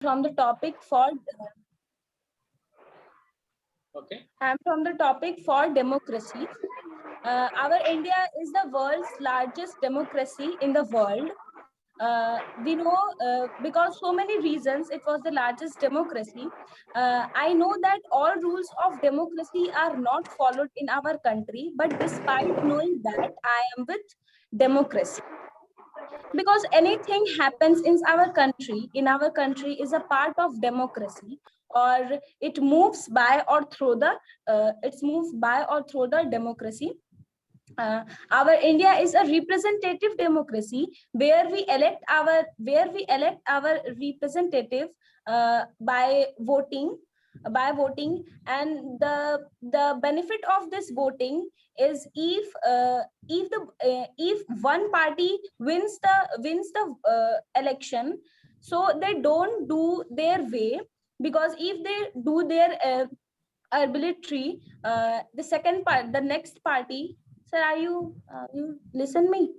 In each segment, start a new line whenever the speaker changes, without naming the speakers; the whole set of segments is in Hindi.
from the topic for
Okay.
I'm from the topic for democracy. Our India is the world's largest democracy in the world. We know because so many reasons it was the largest democracy. I know that all rules of democracy are not followed in our country, but despite knowing that, I am with democracy. Because anything happens in our country is a part of democracy, or it moves by or through the democracy. Our India is a representative democracy where we elect our representative by voting, and the benefit of this voting is if one party wins the election, so they don't do their way, because if they do their arbitrary, the next party. Sir, are you listen me?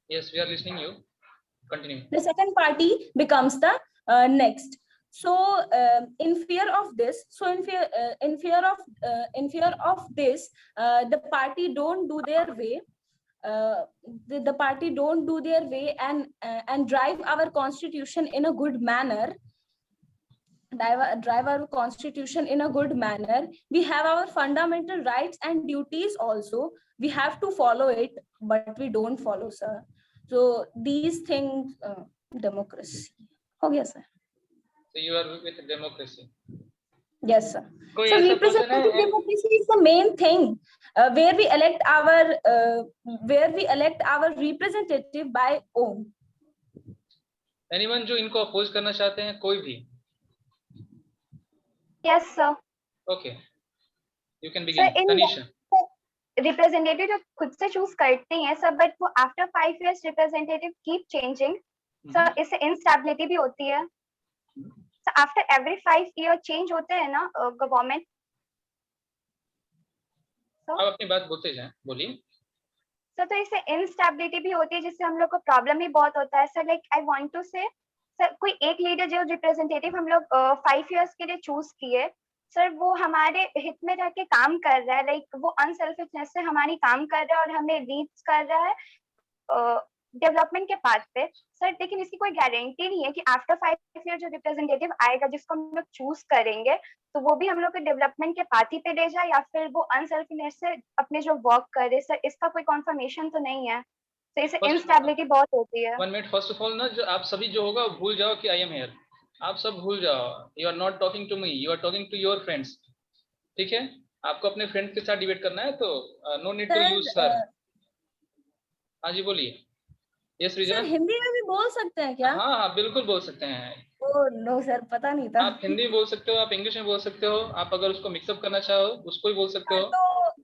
Yes, we are listening you. Continue.
The second party becomes the next. So in fear of this, the party don't do their way. The party don't do their way and drive our constitution in a good manner. Drive our constitution in a good manner. We have our fundamental rights and duties also. We have to follow it, but we don't follow, sir. So these things, democracy. Okay, sir.
So you are with democracy.
Yes, sir.
कोई
So
ऐसा
representative
person है?
democracy is the main thing, where we elect our representative by own.
Anyone जो इनको oppose करना चाहते हैं, कोई भी?
Yes, sir.
Okay. You can begin. Tanisha.
Representative जो खुद से चूज करते हैं सब, बट वो after 5 years representative keep changing, sir इससे इंस्टेबिलिटी भी होती है. So after every 5 year change होते हैं ना गवर्नमेंट.
आप अपनी बात बोलते जाएं, बोलिए.
सर तो इससे इंस्टेबिलिटी भी होती है, जिससे हम लोग को प्रॉब्लम ही बहुत होता है. Sir like I want to say sir कोई एक लीडर जो रिप्रेजेंटेटिव हम लोग 5 years के लिए चूज किए, सर वो हमारे हित में रह के काम कर रहा है, लाइक वो अनसेल्फिशनेस से हमारी काम कर रहा है और हमें रीच कर रहा है डेवलपमेंट के पाथ पे. सर लेकिन इसकी कोई गारंटी नहीं है कि आफ्टर 5 year जो रिप्रेजेंटेटिव आएगा जिसको हम लोग चूज करेंगे, तो वो भी हम लोग को डेवलपमेंट के पाथ ही पे ले जाए, या फिर वो अनसेल्फिशनेस से अपने जो वर्क करे. सर इसका कोई कंफर्मेशन तो नहीं है, तो इससे इंस्टेबिलिटी बहुत होती है.
1 minute. फर्स्ट ऑफ ऑल ना, जो आप सभी जो होगा भूल जाओ कि आई एम हियर. आप सब भूल जाओ. You are not talking to me, you are talking to your friends. ठीक है, आपको अपने फ्रेंड्स के साथ डिबेट करना है, तो no need to use sir. हाँ जी, बोलिए. यस
सर हिंदी में भी बोल सकते हैं क्या?
हाँ हाँ बिल्कुल बोल सकते हैं.
ओह नो सर, पता नहीं था.
आप हिंदी में बोल सकते हो, आप इंग्लिश में बोल सकते हो, आप अगर उसको मिक्सअप करना चाहो उसको भी बोल सकते हो.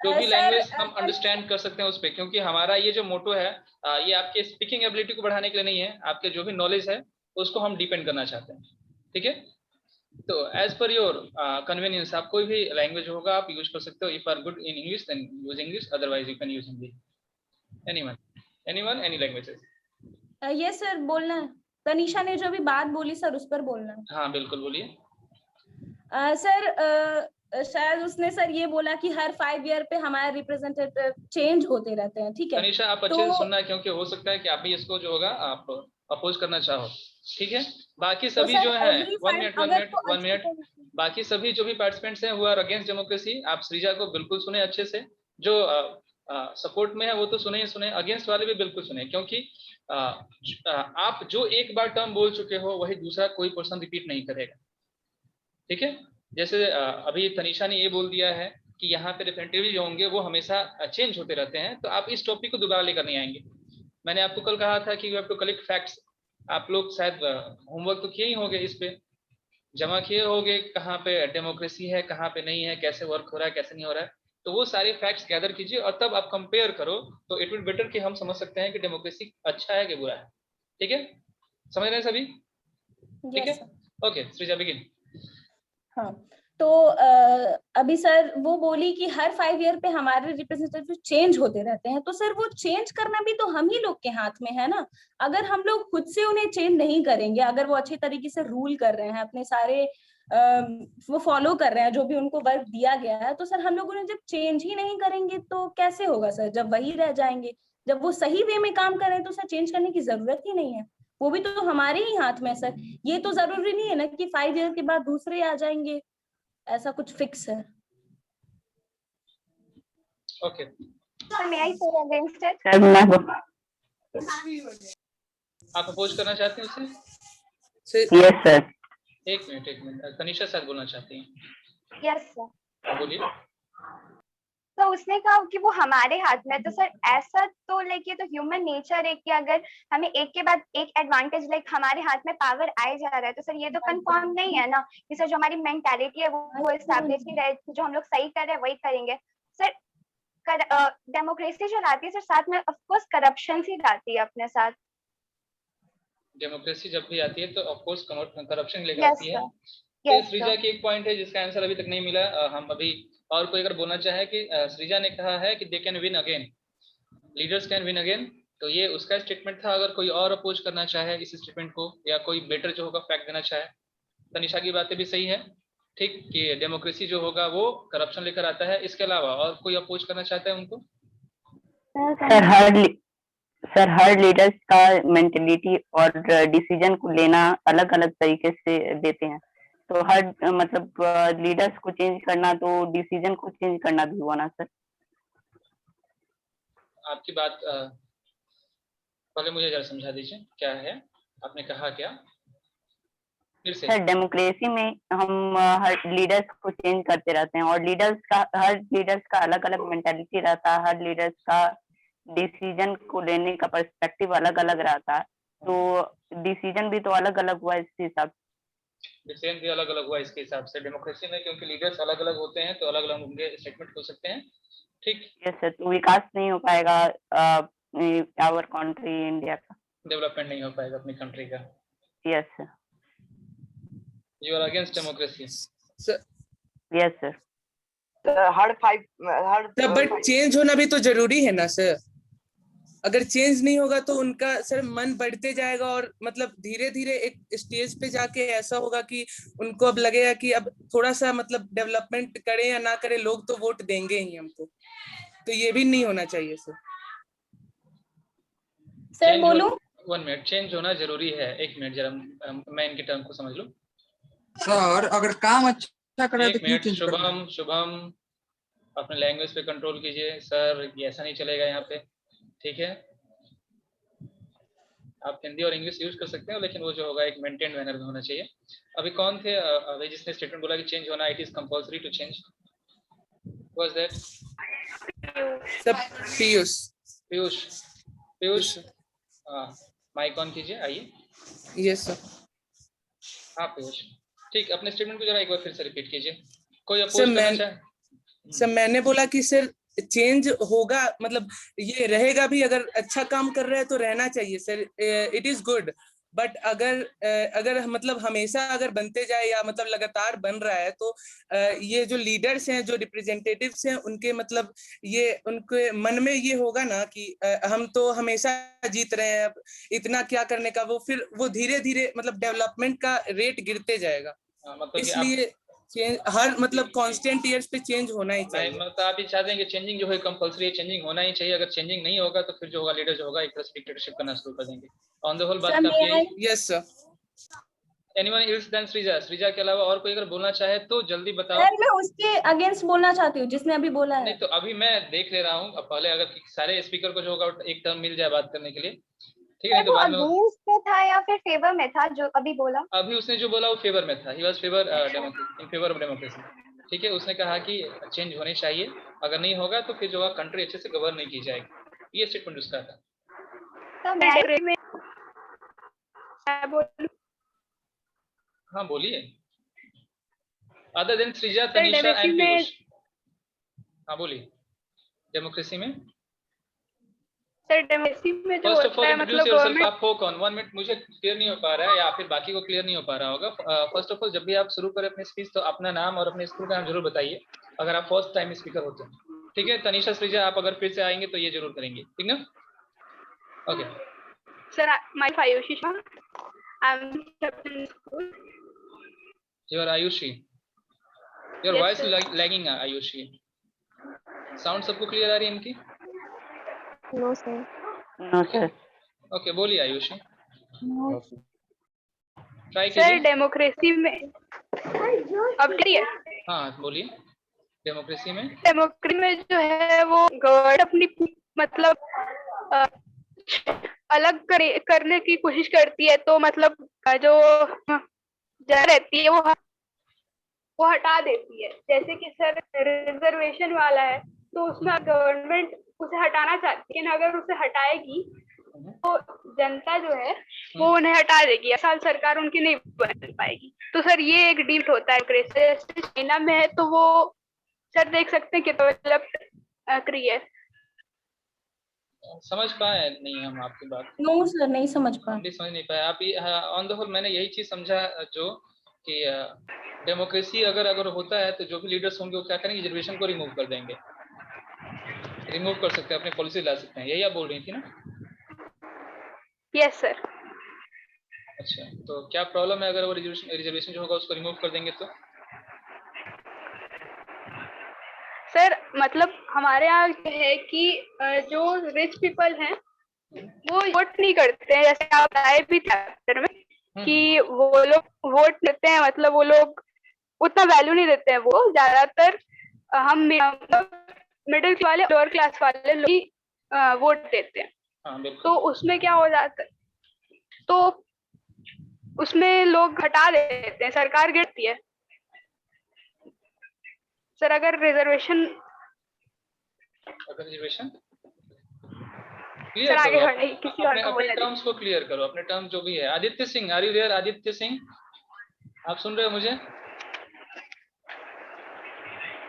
जो भी लैंग्वेज हम अंडरस्टैंड कर सकते हैं उस पे, क्योंकि हमारा ये जो मोटो है ये आपके स्पीकिंग एबिलिटी को बढ़ाने के लिए नहीं है, आपके जो भी नॉलेज है उसको हम डिपेंड करना चाहते हैं. ठीक है, तो एज पर योर कन्वीनियंस आप कोई भी लैंग्वेज होगा आप यूज कर सकते हो. If are good in English then use English, otherwise you can use Hindi. Anyone any languages.
Yes sir, बोलना है. तनीषा ने जो भी बात बोली सर उस पर बोलना है.
हाँ बिल्कुल बोलिए.
सर शायद उसने सर ये बोला कि हर 5 year पे हमारे रिप्रेजेंटेटिव चेंज होते रहते हैं. ठीक है
तनीषा, आप अच्छे से सुनना है, क्योंकि हो सकता है कि आप भी इसको जो होगा आप अपोज करना चाहो. ठीक है, बाकी सभी जो है 1 मिनट. बाकी सभी जो भी पार्टिसिपेंट्स हैं वो आर अगेंस्ट डेमोक्रेसी. आप सृजा को बिल्कुल सुने अच्छे से. जो सपोर्ट में है वो तो सुने ही सुने, अगेंस्ट वाले भी बिल्कुल सुने, क्योंकि आप जो एक बार टर्म बोल चुके हो वही दूसरा कोई पर्सन रिपीट नहीं करेगा. ठीक है, जैसे अभी तनीषा ने ये बोल दिया है कि यहाँ पे रिप्रेजेंटेटिव जो होंगे वो हमेशा चेंज होते रहते हैं, तो आप इस टॉपिक को दोबारा लेकर नहीं आएंगे. मैंने आपको कल कहा था कि you have to collect facts. आप लोग शायद होमवर्क तो किए ही होंगे, इस पे जमा किए होंगे कहाँ पे डेमोक्रेसी है कहाँ पे नहीं है, कैसे वर्क हो रहा है कैसे नहीं हो रहा है. तो वो सारे फैक्ट्स गैदर कीजिए और तब आप कंपेयर करो, तो इट विल बेटर कि हम समझ सकते हैं कि डेमोक्रेसी अच्छा है कि बुरा है. ठीक है, समझ रहे हैं सभी? ठीक है, ओके सृजा बिगिन.
हाँ, तो अभी सर वो बोली कि हर 5 ईयर पे हमारे रिप्रेजेंटेटिव चेंज होते रहते हैं, तो सर वो चेंज करना भी तो हम ही लोग के हाथ में है ना। अगर हम लोग खुद से उन्हें चेंज नहीं करेंगे, अगर वो अच्छे तरीके से रूल कर रहे हैं, अपने सारे वो फॉलो कर रहे हैं जो भी उनको वर्क दिया गया है, तो सर हम लोग उन्हें जब चेंज ही नहीं करेंगे तो कैसे होगा सर, जब वही रह जाएंगे। जब वो सही वे में काम कर रहे हैं तो सर चेंज करने की जरूरत ही नहीं है, वो भी तो हमारे ही हाथ में है सर। ये तो जरूरी नहीं है ना कि 5 ईयर के बाद दूसरे आ जाएंगे, ऐसा कुछ फिक्स है।
Okay
sir may I say against it?
आप अपोज करना चाहते हैं उसे?
Yes sir.
एक मिनट तनिषा सर बोलना चाहती हैं।
Yes sir.
बोलिए।
तो उसने कहा कि वो हमारे हाथ में है, तो सर ऐसा तो लाइक ये तो ह्यूमन नेचर है कि अगर हमें एक के बाद एक एडवांटेज लाइक हमारे हाथ में पावर आए जा रहा है, तो सर ये तो कंफर्म नहीं है ना कि सर जो हमारी मेंटालिटी है वो एस्टैब्लिश ही रहे, जो हम लोग सही कर रहे हैं वही करेंगे सर। डेमोक्रेसी जो लाती है सर साथ में ऑफ कोर्स करप्शन ही लाती है अपने साथ।
डेमोक्रेसी जब भी आती है तो ऑफ कोर्स करप्शन लेकर आती है। तो सृजा की एक पॉइंट है जिसका आंसर अभी तक नहीं मिला। हम अभी और कोई अगर बोलना चाहे कि सृजा ने कहा है कि they can win again, leaders can win again, तो ये उसका स्टेटमेंट था। अगर कोई और अपोज करना चाहे इस स्टेटमेंट को या कोई बेटर जो होगा फैक्ट देना चाहे। तनिषा की बातें भी सही है, ठीक, कि डेमोक्रेसी जो होगा वो करप्शन लेकर आता है। इसके अलावा और कोई अपोज करना चाहता है उनको?
सर हर लीडर्स का मेंटेलिटी और डिसीजन को लेना अलग अलग तरीके से देते हैं, तो हर मतलब लीडर्स को चेंज करना तो डिसीजन को चेंज करना भी हुआ ना सर।
आपकी बात पहले मुझे जरा समझा दीजिए, क्या है आपने कहा क्या? फिर से।
सर डेमोक्रेसी में हम हर लीडर्स को चेंज करते रहते हैं और हर लीडर्स का अलग अलग मेंटालिटी रहता है, हर लीडर्स का डिसीजन को लेने का पर्सपेक्टिव अलग अलग रहता है, तो डिसीजन भी तो अलग अलग हुआ इसके हिसाब से।
डिसीजन भी अलग अलग हुआ इसके हिसाब से। डेमोक्रेसी में क्योंकि लीडर्स अलग अलग होते हैं तो अलग अलग उनके स्टेटमेंट हो सकते हैं, ठीक।
यस सर, तो विकास नहीं हो पाएगा आवर कंट्री इंडिया का,
डेवलपमेंट नहीं हो पाएगा अपनी कंट्री का।
Yes sir.
You are against democracy?
Yes sir.
But change होना भी तो जरूरी है ना सर। अगर चेंज नहीं होगा तो उनका सर मन बढ़ते जाएगा और मतलब धीरे धीरे एक स्टेज पे जाके ऐसा होगा कि उनको अब लगेगा कि अब थोड़ा सा मतलब डेवलपमेंट करें या ना करें, लोग तो वोट देंगे ही हमको। तो ये भी नहीं होना चाहिए सर।
सर बोलूं?
1 मिनट, चेंज होना जरूरी है। 1 मिनट जरा मैं इनके टर्म को समझ लूं।
सर अगर काम अच्छा कर रहा है तो क्यों चेंज करना?
शुभम अपने लैंग्वेज पे कंट्रोल कीजिए सर, ये ऐसा नहीं चलेगा यहाँ पे, ठीक है। आप हिंदी और इंग्लिश यूज कर सकते हो लेकिन वो जो होगा एक मेंटेन मैनर में होना चाहिए। अभी कौन थे अभी जिसने स्टेटमेंट बोला कि चेंज होना, it is compulsory to change? Was that Piyush? Mike on कीजिए, आइए।
Yes sir.
हाँ पीयूष, ठीक, अपने स्टेटमेंट को जरा एक बार फिर से रिपीट कीजिए। कोई अपोज करना चाहे?
सर मैंने बोला कि सर चेंज होगा, मतलब ये रहेगा भी, अगर अच्छा काम कर रहे हैं तो रहना चाहिए sir, it is good. But अगर मतलब हमेशा अगर बनते जाए या मतलब लगातार बन रहा है तो ये जो लीडर्स हैं, जो रिप्रेजेंटेटिव्स हैं, उनके मतलब ये उनके मन में ये होगा ना कि हम तो हमेशा जीत रहे हैं, इतना क्या करने का, वो फिर वो धीरे धीरे मतलब डेवलपमेंट का रेट गिरते जाएगा।
मतलब
इसलिए चेंज हर मतलब कांस्टेंट ईयर्स पे चेंज होना ही चाहिए।
मतलब आप ये चाहते हैं कि चेंजिंग जो है कंपलसरी, चेंजिंग होना ही चाहिए। अगर चेंजिंग नहीं होगा तो फिर जो होगा लीडर जो होगा एक तरह से डिक्टेटरशिप करना शुरू कर देंगे। ऑन द होल बात काफी है।
Yes sir.
Anyone else than Srija के अलावा और कोई अगर बोलना चाहे तो जल्दी बताओ।
सर मैं उसके अगेंस्ट बोलना चाहती हूँ जिसने अभी बोला है।
नहीं तो अभी मैं देख ले रहा हूँ, अब पहले अगर सारे स्पीकर को जो होगा एक टर्म मिल जाए बात करने के लिए, ठीक है। नहीं तो बाद में
अगेंस्ट में था या फिर फेवर में था जो अभी बोला?
अभी उसने जो बोला वो फेवर में था, he was favour in favour of democracy, ठीक है। उसने कहा कि चेंज होने चाहिए, अगर नहीं होगा तो फिर जो है कंट्री अच्छे से गवर्न नहीं की जाएगी, ये स्टेटमेंट उसका था। हाँ बोलिए, other than Srija, Tanisha and Piyush. हाँ बोलिए। डेमोक्रेसी में
सर डेमोक्रेसी में जो
फर्स्ट ऑफ
होता
ऑल
है
इंट्रोड्यूस
मतलब
योरसेल्फ,
गवर्नमेंट।
आप हो कौन? 1 मिनट, मुझे क्लियर नहीं हो पा रहा है या फिर बाकी को क्लियर नहीं हो पा रहा होगा। फर्स्ट ऑफ ऑल जब भी आप शुरू करें अपनी स्पीच तो अपना नाम और अपने स्कूल का नाम जरूर बताइए, अगर आप फर्स्ट टाइम स्पीकर होते हैं। ठीक है तनीषा सृजा, आप अगर फिर से आएंगे तो ये जरूर करेंगे, ठीक ना? Okay
sir my Ayushi Sharma, I am captain school.
Your Ayushi, your
Yes,
voice
sir.
Lagging Ayushi. Sound सबको क्लियर आ रही है इनकी?
No sir.
No sir.
Okay बोलिए आयुषी, ट्राई
सर
कीजिए।
डेमोक्रेसी में अब क्लियर।
हाँ बोलिए। डेमोक्रेसी में
जो है वो गवर्नमेंट अपनी मतलब अ, अलग करने की कोशिश करती है, तो मतलब जो जगह रहती है वो हटा देती है। जैसे कि सर रिजर्वेशन वाला है तो उसमें गवर्नमेंट उसे हटाना चाहती है, लेकिन अगर उसे हटाएगी तो जनता जो है वो उन्हें हटा देगी, असल सरकार उनकी नहीं बन पाएगी। तो सर ये एक डील होता है। चाइना में है तो वो सर देख सकते हैं कि डेवलप्ड कंट्री है।
समझ पाए नहीं हम आपकी बात?
नो सर, नहीं समझ पा।
हम भी समझ नहीं पाए। आप ऑन द होल मैंने यही चीज समझा जो कि डेमोक्रेसी अगर होता है तो जो भी लीडर्स होंगे वो क्या करेंगे, रिजर्वेशन को रिमूव कर देंगे, रिमूव कर सकते हैं, अपने पॉलिसी ला सकते हैं, यही आप बोल रही थी ना?
Yes sir.
अच्छा तो क्या प्रॉब्लम है अगर वो रिजर्वेशन जो होगा उसको रिमूव कर देंगे तो?
सर मतलब हमारे यहाँ है कि जो रिच पीपल हैं वो वोट नहीं करते हैं, जैसे आप आए भी चैप्टर में कि वो लोग वोट देते हैं, मतलब वो लोग उतना वैल्यू नहीं देते हैं। वो ज्यादातर हम मिडिल वाले लोअर क्लास वाले लोग ही वोट देते हैं। तो उसमें क्या हो जाता है, तो उसमें लोग हटा देते हैं, सरकार गिरती है। सर अगर रिजर्वेशन
क्लियर
आगे
करो,
बढ़े किसी और को
अपने
बोलने
टर्म्स को क्लियर करो, अपने टर्म जो भी है। Aditya Singh, are you there? Aditya Singh, आप सुन रहे हो मुझे?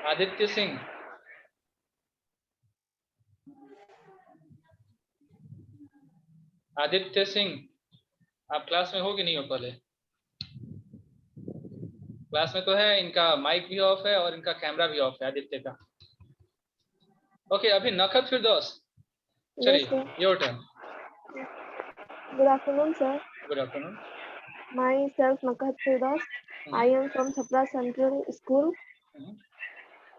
आदित्य सिंह, आदित्य सिंह, आप क्लास में हो कि नहीं हो? पहले क्लास में तो है, इनका माइक भी ऑफ है और इनका कैमरा भी ऑफ है आदित्य का। ओके अभी नखत फिरदौस, चलिए your turn.
Good afternoon, sir.
Good afternoon.
Myself Nakat Firdaus. I am from Chhapra Central School.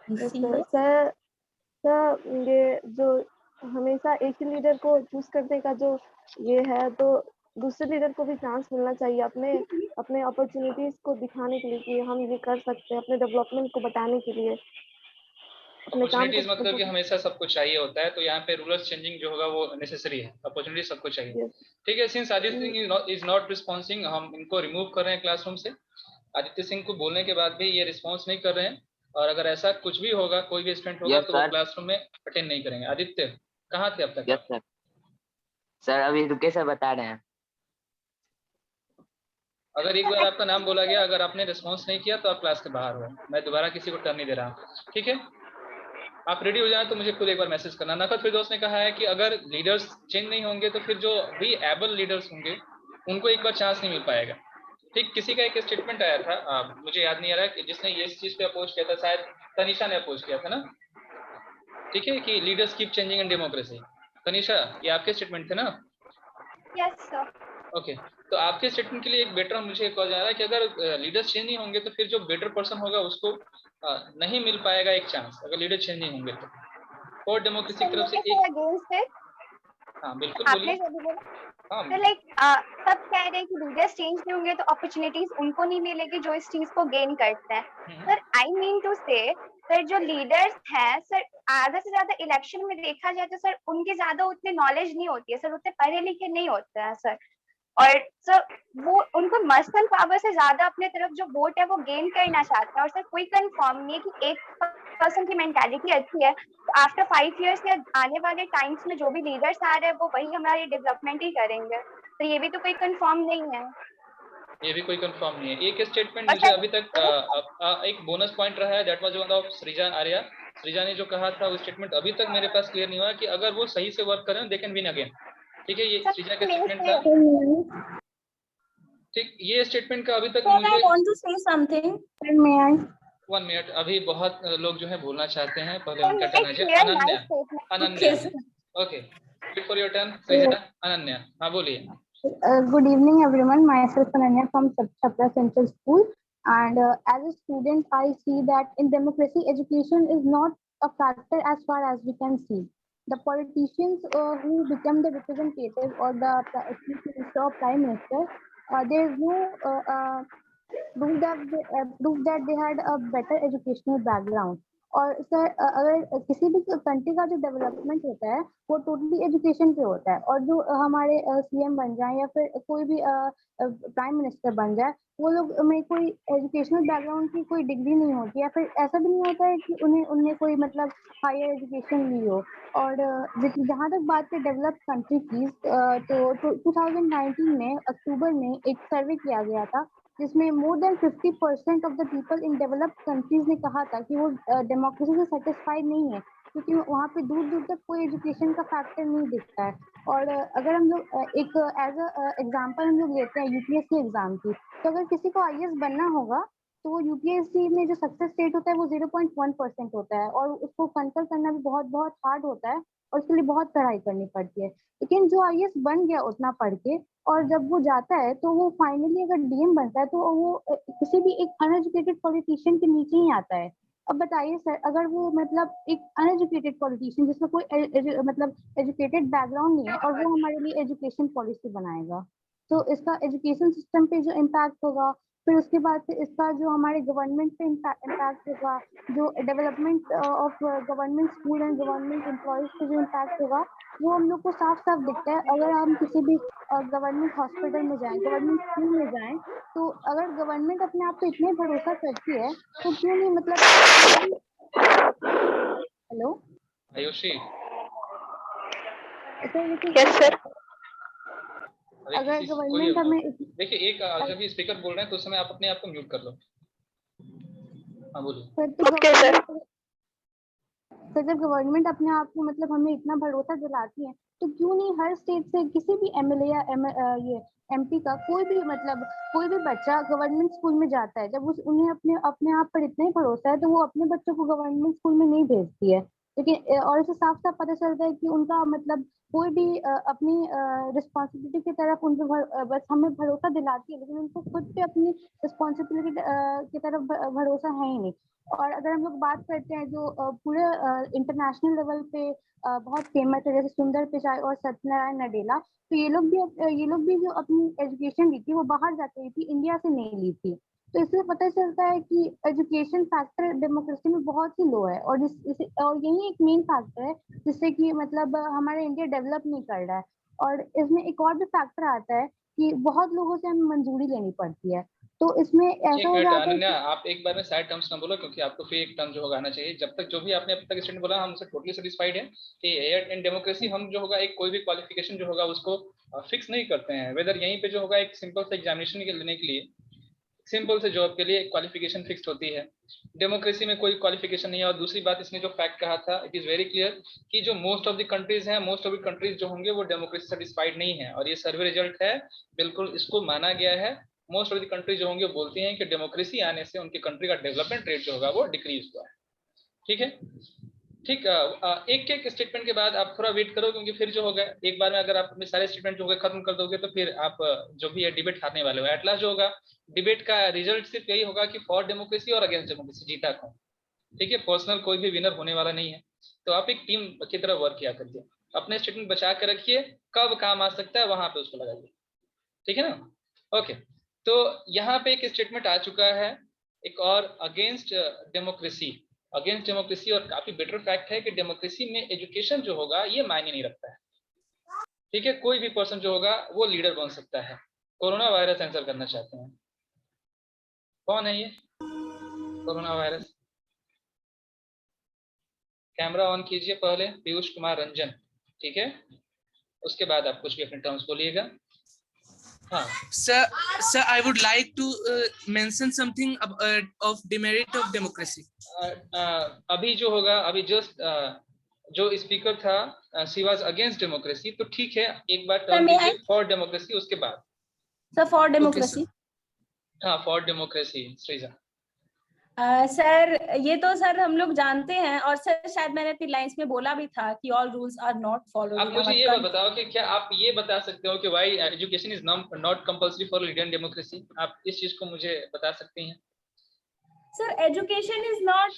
Yes, sir. Sir ये जो हमेशा एक ही लीडर को चूज करने का जो ये है, तो दूसरे लीडर को भी चांस मिलना चाहिए अपने अपॉर्चुनिटीज को दिखाने के लिए कि हम ये कर सकते हैं, अपने डेवलपमेंट को बताने के लिए।
अपॉर्चुनिटीज मतलब कि हमेशा सबको चाहिए होता है, तो यहाँ पे रूल्स चेंजिंग जो होगा वो नेसेसरी है, अपॉर्चुनिटी सबको चाहिए। ठीक है, since Aditya Singh is not responding, हम इनको रिमूव कर रहे हैं क्लासरूम से। आदित्य सिंह को बोलने के बाद भी ये रिस्पॉन्स नहीं कर रहे हैं, और अगर ऐसा कुछ भी होगा, कोई भी स्टूडेंट होगा तो वो क्लासरूम में अटेंड नहीं करेंगे। आदित्य कहाँ थे अब तक?
Yes sir. सर अभी रुके सर, बता रहे हैं।
अगर एक बार आपका नाम बोला गया, अगर आपने रिस्पॉन्स नहीं किया तो आप क्लास के बाहर हो। मैं दोबारा किसी को टर्न नहीं दे रहा, ठीक है? आप रेडी हो जाए तो मुझे खुद एक बार मैसेज करना। नखत फिरदौस ने कहा है कि अगर लीडर्स चेंज नहीं होंगे तो फिर जो भी एबल लीडर्स होंगे उनको एक बार चांस नहीं मिल पाएगा। ठीक, किसी का एक स्टेटमेंट आया था, मुझे याद नहीं आ रहा कि जिसने ये इस चीज पे अपोज किया था, शायद तनीषा ने अपोज किया था ना? ठीक है, कि leaders keep changing in democracy. Tanisha, ये आपके स्टेटमेंट थे ना?
Yes sir.
ओके, तो आपके स्टेटमेंट के लिए एक बेटर मुझे कहा जा रहा है कि अगर लीडर्स चेंज नहीं होंगे तो फिर जो बेटर पर्सन होगा उसको नहीं मिल पाएगा एक चांस, अगर लीडर चेंज नहीं होंगे तो। और डेमोक्रेसी की तरफ से एक, हाँ बिल्कुल बोलिए।
तो लाइक सब कह रहे हैं कि लीडर्स चेंज नहीं होंगे तो अपॉर्चुनिटीज उनको नहीं मिलेगी जो इस चीज को गेन करते हैं। Sir I mean to say sir जो लीडर्स हैं सर, आधा से ज्यादा इलेक्शन में देखा जाए तो सर उनके ज्यादा उतने नॉलेज नहीं होती है सर, उतने पढ़े लिखे नहीं होते हैं सर, और सर वो उनको मसल पावर से ज्यादा अपने तरफ जो वोट है वो गेन करना चाहते हैं। और सर कोई कंफर्म नहीं है कि एक पर्सन की मेंटालिटी अच्छी है तो आफ्टर 5 इयर्स या आने वाले टाइम्स में जो भी लीडर्स आ रहे हैं वो वही हमारी डेवलपमेंट ही करेंगे। तो ये भी तो कोई कंफर्म नहीं है।
ये भी कोई कंफर्म नहीं है। एक स्टेटमेंट मुझे अभी तक एक बोनस पॉइंट रहा है, that was one of Srija Arya. Srija ने जो कहा था वो स्टेटमेंट अभी तक मेरे पास क्लियर नहीं हुआ कि अगर वो सही से वर्क करें दे कैन विन अगेन। ठीक है, ये सृजा का स्टेटमेंट था। ठीक, ये स्टेटमेंट का अभी तक
Sir,
मुझे
I want to say something. May I?
1 minute, अभी बहुत लोग जो है बोलना चाहते हैं, पहले उनका टर्न आ जाए। Ananya, Ananya, okay, wait for your turn. Srija, Ananya, हाँ बोलिए।
Good evening, everyone. Myself Ananya from Chhapra Central School, and as a student, I see that in democracy, education is not a factor as far as we can see. The politicians who become the representative or the chief minister or prime minister, there is no proof that they had a better educational background. और सर अगर किसी भी कंट्री का जो डेवलपमेंट होता है वो टोटली एजुकेशन पे होता है, और जो हमारे सीएम बन जाए या फिर कोई भी प्राइम मिनिस्टर बन जाए, वो लोग में कोई एजुकेशनल बैकग्राउंड की कोई डिग्री नहीं होती, या फिर ऐसा भी नहीं होता है कि उन्हें कोई मतलब हायर एजुकेशन ली हो। और जहाँ तक बात है डेवलप्ड कंट्री की, तो 2019 में अक्टूबर में एक सर्वे किया गया था जिसमें more than 50% of the people in developed countries ने कहा था कि वो डेमोक्रेसी से सेटिस्फाइड नहीं है, क्योंकि वहाँ पे दूर दूर तक कोई एजुकेशन का फैक्टर नहीं दिखता है। और अगर हम लोग एक एज अ एग्जांपल हम लोग लेते हैं यूपीएससी एग्जाम की, तो अगर किसी को आईएएस बनना होगा तो वो यूपीएससी में जो सक्सेस रेट होता है वो 0.1% होता है, और उसको कंट्रोल करना भी बहुत बहुत हार्ड होता है और उसके लिए बहुत पढ़ाई करनी पड़ती है। लेकिन जो आईएएस बन गया उतना पढ़ के, और जब वो जाता है तो वो फाइनली अगर डीएम बनता है तो वो किसी भी एक अनएजुकेटेड पॉलिटिशियन के नीचे ही आता है। अब बताइए सर, अगर वो मतलब एक अनएजुकेटेड पॉलिटिशियन जिसका कोई मतलब एजुकेटेड बैकग्राउंड नहीं है और वो हमारे लिए एजुकेशन पॉलिसी बनाएगा, तो इसका एजुकेशन सिस्टम पे जो इम्पैक्ट होगा, फिर उसके बाद से इसका जो हमारे गवर्नमेंट पे इम्पैक्ट होगा, जो development of government school and government employees पे जो इम्पैक्ट होगा, वो हम लोग को साफ साफ दिखता है। अगर हम किसी भी गवर्नमेंट हॉस्पिटल में जाएं, गवर्नमेंट स्कूल में जाएं, तो अगर गवर्नमेंट अपने आप पे इतने भरोसा करती है तो क्यों नहीं मतलब हेलो
आयुषी,
यस सर।
अगर गवर्नमेंट हमें
देखिए, एक जब ये स्पीकर बोल रहे हैं तो उस समय आप अपने आप को म्यूट कर लो। हाँ बोलिए।
Okay sir.
तो जब गवर्नमेंट अपने आप को मतलब हमें इतना भरोसा दिलाती है, तो क्यों नहीं हर स्टेट से किसी भी एमएलए या ये एमपी का कोई भी बच्चा गवर्नमेंट स्कूल में जाता है, जब उन्हें अपने आप पर इतना ही भरोसा है तो वो अपने बच्चों को गवर्नमेंट स्कूल में नहीं भेजती है। लेकिन और इसे साफ साफ पता चलता है कि उनका मतलब कोई भी अपनी रिस्पॉन्सिबिलिटी की तरफ उन पे बस हमें भरोसा दिलाती है, लेकिन उनको खुद पे अपनी रिस्पॉन्सिबिलिटी की तरफ भरोसा है ही नहीं। और अगर हम लोग बात करते हैं जो पूरे इंटरनेशनल लेवल पे बहुत फेमस है, जैसे सुंदर पिचाई और सत्यनारायण नडेला, तो ये लोग भी जो अपनी एजुकेशन ली थी वो बाहर जाके ली थी, इंडिया से नहीं ली थी। तो इससे पता चलता है कि एजुकेशन फैक्टर डेमोक्रेसी में बहुत ही लो है, और और यही एक मेन फैक्टर है जिससे कि मतलब हमारा इंडिया डेवलप नहीं कर रहा है। और इसमें एक और भी फैक्टर आता है कि बहुत लोगों से हमें मंजूरी लेनी पड़ती है, तो इसमें ऐसा हो जाता है।
आप एक बार में साइड टर्म्स ना बोलो, क्योंकि आपको फिर एक टर्म जो होगा आना चाहिए। जब तक जो भी आपने अब तक स्टूडेंट बोला, हम उससे टोटली सेटिस्फाइड है कि इन डेमोक्रेसी हम जो होगा एक कोई भी क्वालिफिकेशन जो होगा उसको फिक्स नहीं करते हैं। वेदर यहीं पे जो होगा एक सिंपल से एग्जामिनेशन लेने के लिए, सिंपल से जॉब के लिए क्वालिफिकेशन फिक्स्ड होती है। डेमोक्रेसी में कोई क्वालिफिकेशन नहीं है। और दूसरी बात, इसने जो फैक्ट कहा था, इट इज वेरी क्लियर कि जो मोस्ट ऑफ द कंट्रीज हैं, मोस्ट ऑफ द कंट्रीज जो होंगे वो डेमोक्रेसी सेटिस्फाइड नहीं है। और ये सर्वे रिजल्ट है, बिल्कुल इसको माना गया है। मोस्ट ऑफ द कंट्री जो होंगे बोलती हैं कि डेमोक्रेसी आने से उनकी कंट्री का डेवलपमेंट रेट जो होगा वो डिक्रीज हुआ है। ठीक है, ठीक। एक एक स्टेटमेंट के बाद आप थोड़ा वेट करो, क्योंकि फिर जो होगा एक बार में अगर आप अपने सारे स्टेटमेंट जो होगा खत्म कर दोगे तो फिर आप जो भी है डिबेट हारने वाले हो। एट लास्ट जो होगा डिबेट का रिजल्ट सिर्फ यही होगा कि फॉर डेमोक्रेसी और अगेंस्ट डेमोक्रेसी जीता कौन। ठीक है, पर्सनल कोई भी विनर होने वाला नहीं है। तो आप एक टीम की तरह वर्क किया करिए, अपने स्टेटमेंट बचा के रखिए, कब काम आ सकता है वहां पे उसको लगाइए। ठीक है ना? ओके, तो यहाँ पे एक स्टेटमेंट आ चुका है एक और, अगेंस्ट डेमोक्रेसी। अगेंस्ट डेमोक्रेसी, और काफी बेटर फैक्ट है कि डेमोक्रेसी में एजुकेशन जो होगा ये मायने नहीं रखता है। ठीक है, कोई भी पर्सन जो होगा वो लीडर बन सकता है। कोरोना वायरस आंसर करना चाहते हैं, कौन है ये कोरोना वायरस? कैमरा ऑन कीजिए पहले, पीयूष कुमार रंजन। ठीक है, उसके बाद आप कुछ भी अपने टर्म्स बोलिएगा। हाँ
Sir, I would like to mention something of demerit of democracy.
अभी जो होगा, अभी जस्ट जो स्पीकर था, शी वाज अगेंस्ट डेमोक्रेसी, तो ठीक है, एक बार टर्न दीजिए फॉर डेमोक्रेसी, उसके बाद
सर फॉर डेमोक्रेसी।
हाँ, फॉर डेमोक्रेसी श्रीजा।
सर ये तो सर हम लोग जानते हैं, और सर शायद मैंने अपनी लाइंस में बोला भी था कि all rules are not followed.
आप मुझे ये बताओ कि क्या आप ये बता सकते हो कि why education is not compulsory for leader in democracy? आप इस चीज को मुझे बता सकती हैं?
Sir education is not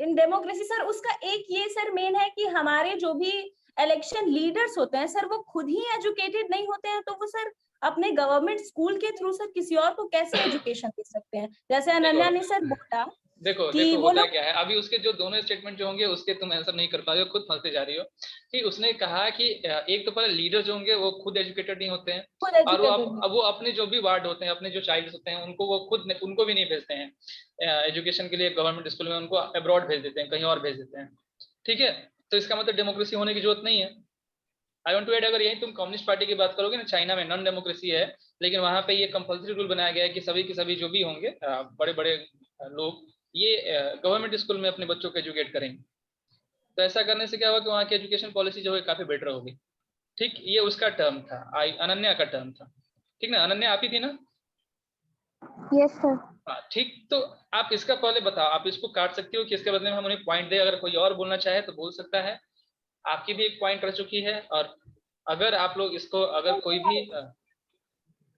in democracy sir, उसका एक ये सर मेन है कि हमारे जो भी इलेक्शन लीडर्स होते हैं सर, वो खुद ही एजुकेटेड नहीं होते हैं, तो वो सर अपने गवर्नमेंट स्कूल के थ्रू सर किसी और को कैसे एजुकेशन दे सकते हैं? जैसे अनन्या ने सर बोला
देखो होता क्या है, अभी उसके जो दोनों स्टेटमेंट जो होंगे उसके तुम आंसर नहीं कर पा रहे हो, खुद फंसते जा रही हो। कि उसने कहा कि एक तो पहले लीडर जो होंगे वो खुद एजुकेटेड नहीं होते हैं, और वो अपने जो भी वार्ड होते हैं, अपने जो चाइल्ड होते हैं, उनको वो खुद उनको भी नहीं भेजते हैं एजुकेशन के लिए गवर्नमेंट स्कूल में, उनको अब्रॉड भेज देते हैं, कहीं और भेज देते हैं। ठीक है, तो इसका मतलब डेमोक्रेसी होने की जरूरत नहीं है। आई वांट टू ऐड, अगर यही तुम कम्युनिस्ट पार्टी की बात करोगे ना, चाइना में नॉन डेमोक्रेसी है, लेकिन वहां पे ये कंपल्सरी रूल बनाया गया है कि सभी के सभी जो भी होंगे बड़े बड़े लोग, ये गवर्नमेंट स्कूल में अपने बच्चों को एजुकेट करेंगे। तो ऐसा करने से क्या होगा कि वहाँ की एजुकेशन पॉलिसी जो है काफी बेटर होगी। ठीक, ये उसका टर्म था, अनन्या का टर्म था। ठीक ना, अनन्या आप ही थी ना?
Yes sir.
हाँ ठीक, तो आप इसका पहले बताओ, आप इसको काट सकती हो कि इसके बदले में हम उन्हें पॉइंट दे, अगर कोई और बोलना चाहे तो बोल सकता है। आपकी भी एक पॉइंट रह चुकी है, और अगर आप लोग इसको, अगर कोई भी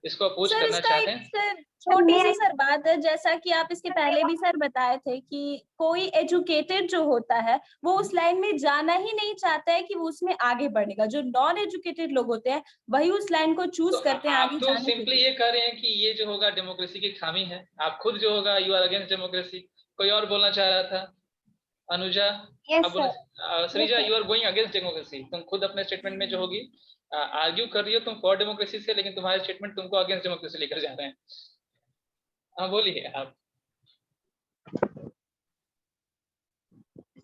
इसको अपोज करना चाहते हैं।
सर छोटी सी सर बात है, जैसा कि आप इसके पहले भी सर बताए थे कि कोई एजुकेटेड जो होता है वो उस लाइन में जाना ही नहीं चाहता है कि वो उसमें आगे बढ़ेगा। जो नॉन एजुकेटेड लोग होते हैं वही उस लाइन को चूज करते हैं आगे जाने के लिए।
सिंपली ये कह रहे हैं कि ये जो होगा डेमोक्रेसी की खामी है, आप खुद जो होगा यू आर अगेंस्ट डेमोक्रेसी। कोई और बोलना चाह रहा था? Anuja, Sreeja, you are going against democracy. तुम खुद अपने स्टेटमेंट में जो होगी आर्ग्यू कर रही हो तुम फॉर डेमोक्रेसी से, लेकिन तुम्हारे स्टेटमेंट तुमको अगेंस्ट डेमोक्रेसी लेकर जा रहे हैं। हाँ बोलिए आप।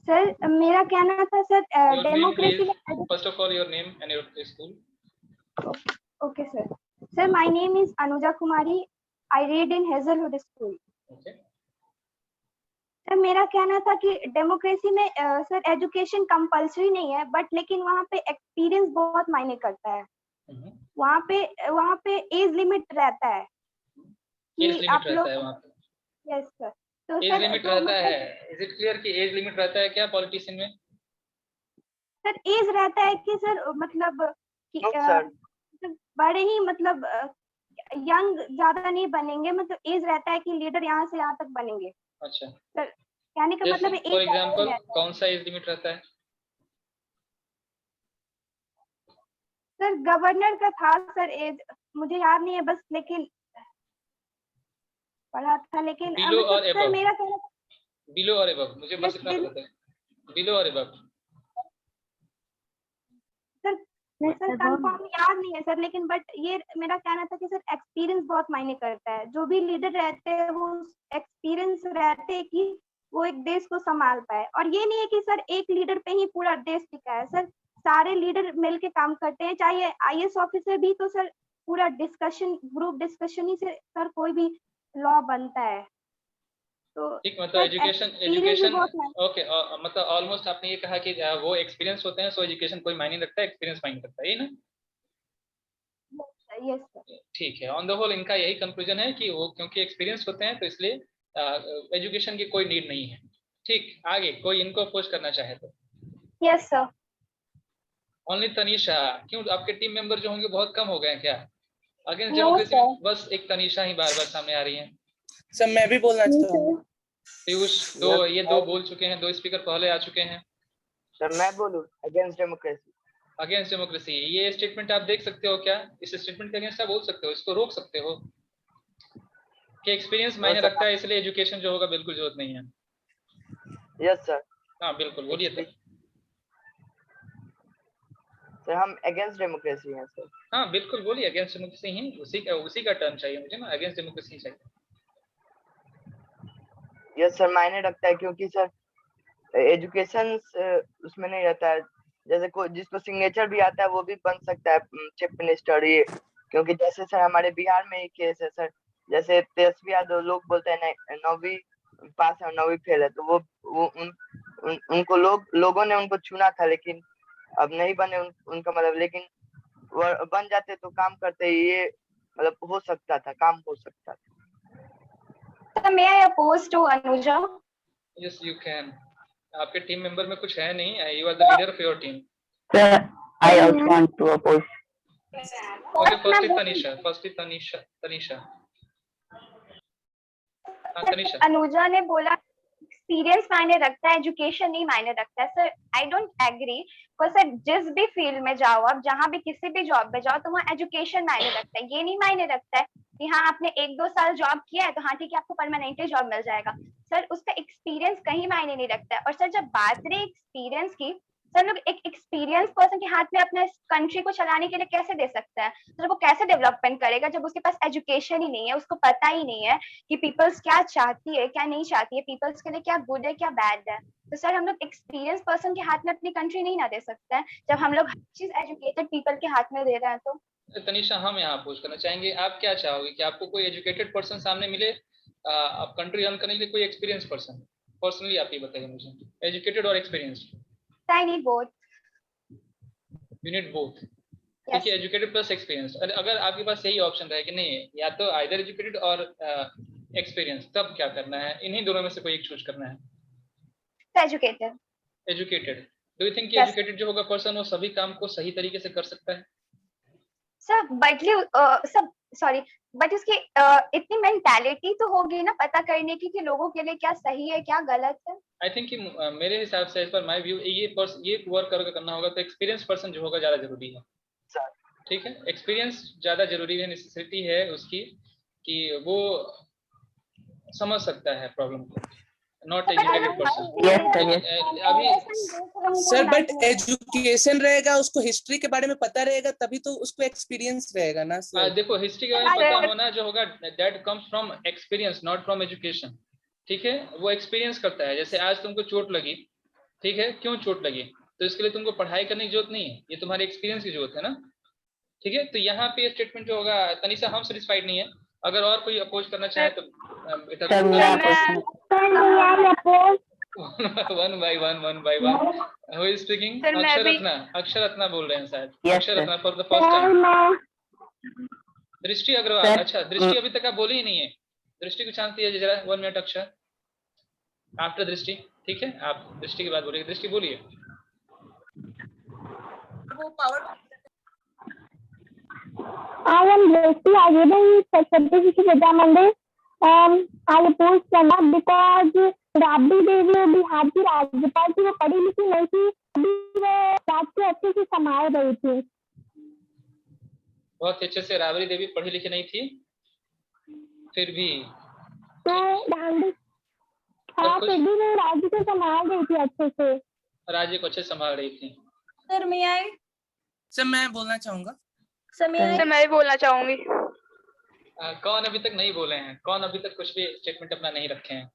सर मेरा कहना था sir democracy.
First of all your name and your school.
Okay sir. Sir my name is Anuja Kumari, I read in Hazlewood school. Sir मेरा कहना था कि डेमोक्रेसी में सर एजुकेशन कंपल्सरी नहीं है, बट लेकिन वहाँ पे एक्सपीरियंस बहुत मायने करता है। वहाँ पे एज लिमिट रहता है कि आप लोग। Yes sir. तो
एज लिमिट रहता है, इज इट क्लियर कि एज लिमिट रहता है क्या पॉलिटिशियन में?
सर एज रहता है कि सर मतलब कि बड़े ही मतलब यंग ज्यादा नहीं बनेंगे, मतलब एज रहता है कि लीडर यहाँ से यहाँ तक बनेंगे।
अच्छा
सर कहने का मतलब
फॉर एग्जांपल कौन सा एज लिमिट रहता है?
सर गवर्नर का था सर एज, मुझे याद नहीं है बस, लेकिन पढ़ा था, लेकिन
बिलो और
सर
एबव,
मेरा कहना
बिलो और एबव, मुझे बस इतना पता है, बिलो और एबव।
सर कंफर्म याद नहीं है सर, लेकिन बट ये मेरा कहना था कि सर एक्सपीरियंस बहुत मायने करता है। जो भी लीडर रहते हैं वो एक्सपीरियंस रहते हैं कि वो एक देश को संभाल पाए। और ये नहीं है कि सर एक लीडर पे ही पूरा देश टिका है, सर सारे लीडर मिलके काम करते हैं। चाहे आईएएस ऑफिसर भी, तो सर पूरा डिस्कशन, ग्रुप डिस्कशन ही से सर कोई भी लॉ बनता है। तो
ठीक, मतलब एजुकेशन ओके, मतलब ऑलमोस्ट आपने ये कहा कि वो एक्सपीरियंस होते हैं, सो एजुकेशन कोई मायने रखता है, एक्सपीरियंस मायने रखता है, ये ना?
Yes sir.
ठीक है, ऑन द होल इनका यही कंक्लूजन है कि वो क्योंकि एक्सपीरियंस होते हैं तो इसलिए एजुकेशन की कोई नीड नहीं है। ठीक, आगे कोई इनको अपोज करना चाहे तो?
Yes sir.
ओनली तनीषा। क्यों, आपके टीम मेंबर जो होंगे बहुत कम हो गए हैं क्या अगेंस्ट डेमोक्रेसी में? बस एक तनीषा ही बार बार सामने आ रही है।
सर मैं भी बोलना चाहता हूँ।
पीयूष, ये दो बोल चुके हैं, दो स्पीकर पहले आ चुके हैं।
सर मैं बोलूं अगेंस्ट डेमोक्रेसी?
अगेंस्ट डेमोक्रेसी, ये स्टेटमेंट आप देख सकते हो क्या? इस स्टेटमेंट के अगेंस्ट आप बोल सकते हो, इसको रोक सकते हो कि एक्सपीरियंस मायने रखता है, इसलिए एजुकेशन जो होगा बिल्कुल जरूरत नहीं है।
Yes sir.
हाँ बिल्कुल, बोलिए तो।
सर हम अगेंस्ट डेमोक्रेसी हैं सर।
हाँ बिल्कुल बोलिए, अगेंस्ट डेमोक्रेसी ही, उसी का टर्म चाहिए मुझे ना, अगेंस्ट डेमोक्रेसी चाहिए।
यस सर, मायने रखता है क्योंकि सर एजुकेशन उसमें नहीं रहता है। जैसे कोई जिसको सिग्नेचर भी आता है वो भी बन सकता है चीफ मिनिस्टर, ये क्योंकि जैसे सर हमारे बिहार में एक केस है सर, जैसे तेजस्वी यादव लोग बोलते हैं 9वीं पास है 9वीं फेल है, तो वो उनको लोगों ने उनको चुना था, लेकिन अब नहीं बने उनका मतलब, लेकिन वो बन जाते तो काम करते, ये मतलब हो सकता था, काम हो सकता था।
So may I oppose to Anuja?
Yes, you can. आपके टीम मेंबर में कुछ है नहीं, you are the leader of your team.
Sir, I also want to oppose.
Okay, firstly Tanisha. Tanisha.
Anuja ने बोला एक्सपीरियंस मायने रखता है, एजुकेशन नहीं मायने रखता है। Sir I don't agree, because sir जिस भी फील्ड में जाओ आप, जहाँ भी किसी भी जॉब में जाओ, तो वहाँ एजुकेशन मायने रखता है। ये नहीं मायने रखता है कि हाँ आपने 1-2 साल जॉब किया है तो हाँ ठीक है आपको परमानेंटली जॉब मिल जाएगा। सर उसका एक्सपीरियंस कहीं मायने नहीं रखता है। और सर जब बात रही एक्सपीरियंस की, सर लोग एक एक्सपीरियंस पर्सन के हाथ में अपने कंट्री को चलाने के लिए कैसे दे सकता है? तो वो कैसे डेवलपमेंट करेगा जब उसके पास एजुकेशन ही नहीं है, उसको पता ही नहीं है कि पीपल्स क्या चाहती है क्या नहीं चाहती है, पीपल्स के लिए क्या गुड है क्या बैड है। तो सर हम लोग एक्सपीरियंस पर्सन के हाथ में अपनी कंट्री नहीं ना दे सकते हैं, जब हम लोग हर चीज एजुकेटेड पीपल के हाथ में दे रहे हैं। तो
तनीषा हम यहाँ पूछ करना चाहेंगे, आप क्या चाहोगे कि आपको कोई एजुकेटेड पर्सन सामने मिले, आप कंट्री रन करने के लिए कोई एक्सपीरियंस पर्सन? पर्सनली आप ये बताइए मुझे, एजुकेटेड और experienced.
I need both.
You need both, ठीक है, एजुकेटेड प्लस एक्सपीरियंस। अगर आपके पास यही ऑप्शन रहे कि नहीं या तो आइदर एजुकेटेड और एक्सपीरियंस, तब क्या करना है? इन्हीं दोनों में से कोई एक चूज करना है।
Educated.
Educated, do you think कि एजुकेटेड जो होगा पर्सन वो सभी काम को सही तरीके से कर सकता है?
सर बट उसकी इतनी मेंटालिटी तो होगी ना पता करने की कि लोगों के लिए क्या सही है क्या गलत है।
आई थिंक कि मेरे हिसाब से, एज पर माय व्यू, ये वर्क करना होगा तो एक्सपीरियंस पर्सन जो होगा ज्यादा जरूरी है। ठीक है, एक्सपीरियंस ज्यादा जरूरी है, नेसेसिटी है उसकी कि वो समझ सकता है प्रॉब्लम को, नॉट एजुकेटेड पर्सन। अभी
सर बट एजुकेशन रहेगा, उसको हिस्ट्री के बारे में पता रहेगा, तभी तो उसको एक्सपीरियंस रहेगा ना सर।
देखो हिस्ट्री के बारे में पता होना जो होगा that comes from experience, not from education. ठीक है, वो एक्सपीरियंस करता है। जैसे आज तुमको चोट लगी, ठीक है, क्यों चोट लगी? तो इसके लिए तुमको पढ़ाई करने की जरूरत नहीं है, ये तुम्हारे एक्सपीरियंस की जरूरत है ना। ठीक है, तो यहाँ पे स्टेटमेंट जो होगा, तनीषा हम सेटिस्फाइड नहीं है। अगर और कोई अपोज करना चाहे तो one by one. Who is speaking? अक्षर रत्ना बोल रहे हैं शायद। अक्षर Ratna for the first time. दृष्टि अग्रवाल, अच्छा दृष्टि अभी तक आप बोली ही नहीं है। दृष्टि को चांस दिया जरा 1 मिनट अक्षर, आफ्टर दृष्टि। ठीक है, आप दृष्टि की बात बोलिए। दृष्टि बोलिए।
वो power
I am Drishti. I live in Chhatrapati Vidya Mandir. I oppose Pranav because Rabri Devi Bihar की राज्यपाल थी, वो पढ़ी लिखी नहीं थी, अभी वो राज को अच्छे से संभाल रही थी।
बहुत अच्छे से राबड़ी देवी पढ़ी लिखी नहीं थी, फिर भी
तो फिर भी वो राज्य को संभाल रही थी अच्छे से,
राज्य को अच्छे से संभाल रही थी।
सर
मैं बोलना चाहूंगा।
सर मैं बोलना चाहूंगी।
कौन अभी तक नहीं बोले हैं? कौन अभी तक कुछ भी स्टेटमेंट अपना नहीं रखे हैं?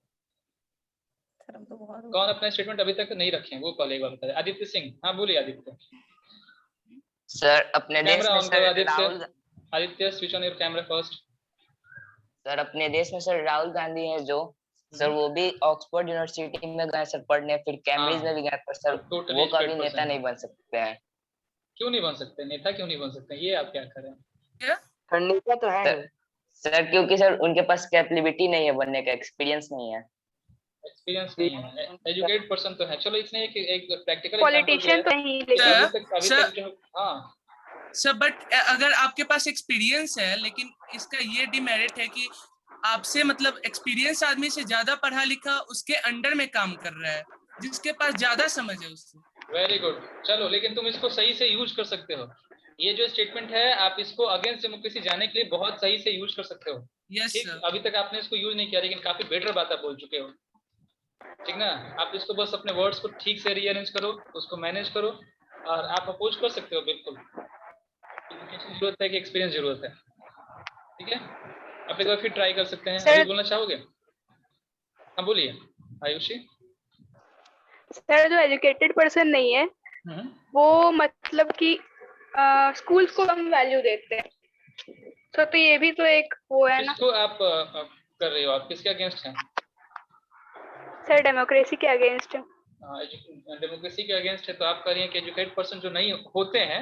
कौन अपना स्टेटमेंट अभी तक नहीं रखे हैं वो कॉल एक बार बताइए। आदित्य सिंह, हाँ बोलिए आदित्य।
सर अपने देश में sir
Aditya switch on your camera first.
Sir अपने देश में सर राहुल गांधी हैं जो सर, वो भी ऑक्सफोर्ड यूनिवर्सिटी में गए सर पढ़ने, फिर कैम्ब्रिज में भी गए, पर सर वो कभी नेता नहीं बन सकते हैं।
क्यों नहीं बन सकते? नेता क्यों नहीं बन सकते? ये आप क्या कर रहे हैं?
नेता तो है
सर क्योंकि सर उनके पास कैपेबिलिटी नहीं है बनने का, एक्सपीरियंस नहीं है।
एक्सपीरियंस नहीं है, एजुकेटेड पर्सन तो है। चलो इसने एक प्रैक्टिकल
पॉलिटिशियन तो नहीं,
लेकिन हाँ
सर बट अगर आपके पास एक्सपीरियंस है, लेकिन इसका ये डिमेरिट है कि आपसे मतलब एक्सपीरियंस आदमी से ज्यादा पढ़ा लिखा उसके अंडर में काम कर रहा है, जिसके पास ज्यादा समझ है उससे।
वेरी गुड, चलो लेकिन तुम इसको सही से यूज कर सकते हो। ये जो स्टेटमेंट है आप इसको अगेंस्ट डेमोक्रेसी जाने के लिए बहुत सही से यूज कर सकते हो।
Yes sir.
अभी तक आपने इसको यूज नहीं किया, लेकिन काफी बेटर बात आप बोल चुके हो। ठीक ना, आप इसको बस अपने वर्ड्स को ठीक से रीअरेंज करो, उसको मैनेज करो और आप अपोज कर सकते हो। बिल्कुल जरूरत है कि एक्सपीरियंस जरूरत है। ठीक है, आप एक बार फिर ट्राई कर सकते हैं। अभी बोलना चाहोगे? हाँ बोलिए आयुषी।
सर जो एजुकेटेड पर्सन नहीं है वो मतलब कि स्कूल्स को कम वैल्यू देते हैं। तो ये भी तो एक वो है ना।
किसको आप कर रहे हो, आप किसके अगेंस्ट हैं?
सर डेमोक्रेसी के अगेंस्ट है।
डेमोक्रेसी के अगेंस्ट है, तो आप कह रही हैं कि एजुकेटेड पर्सन जो नहीं होते हैं,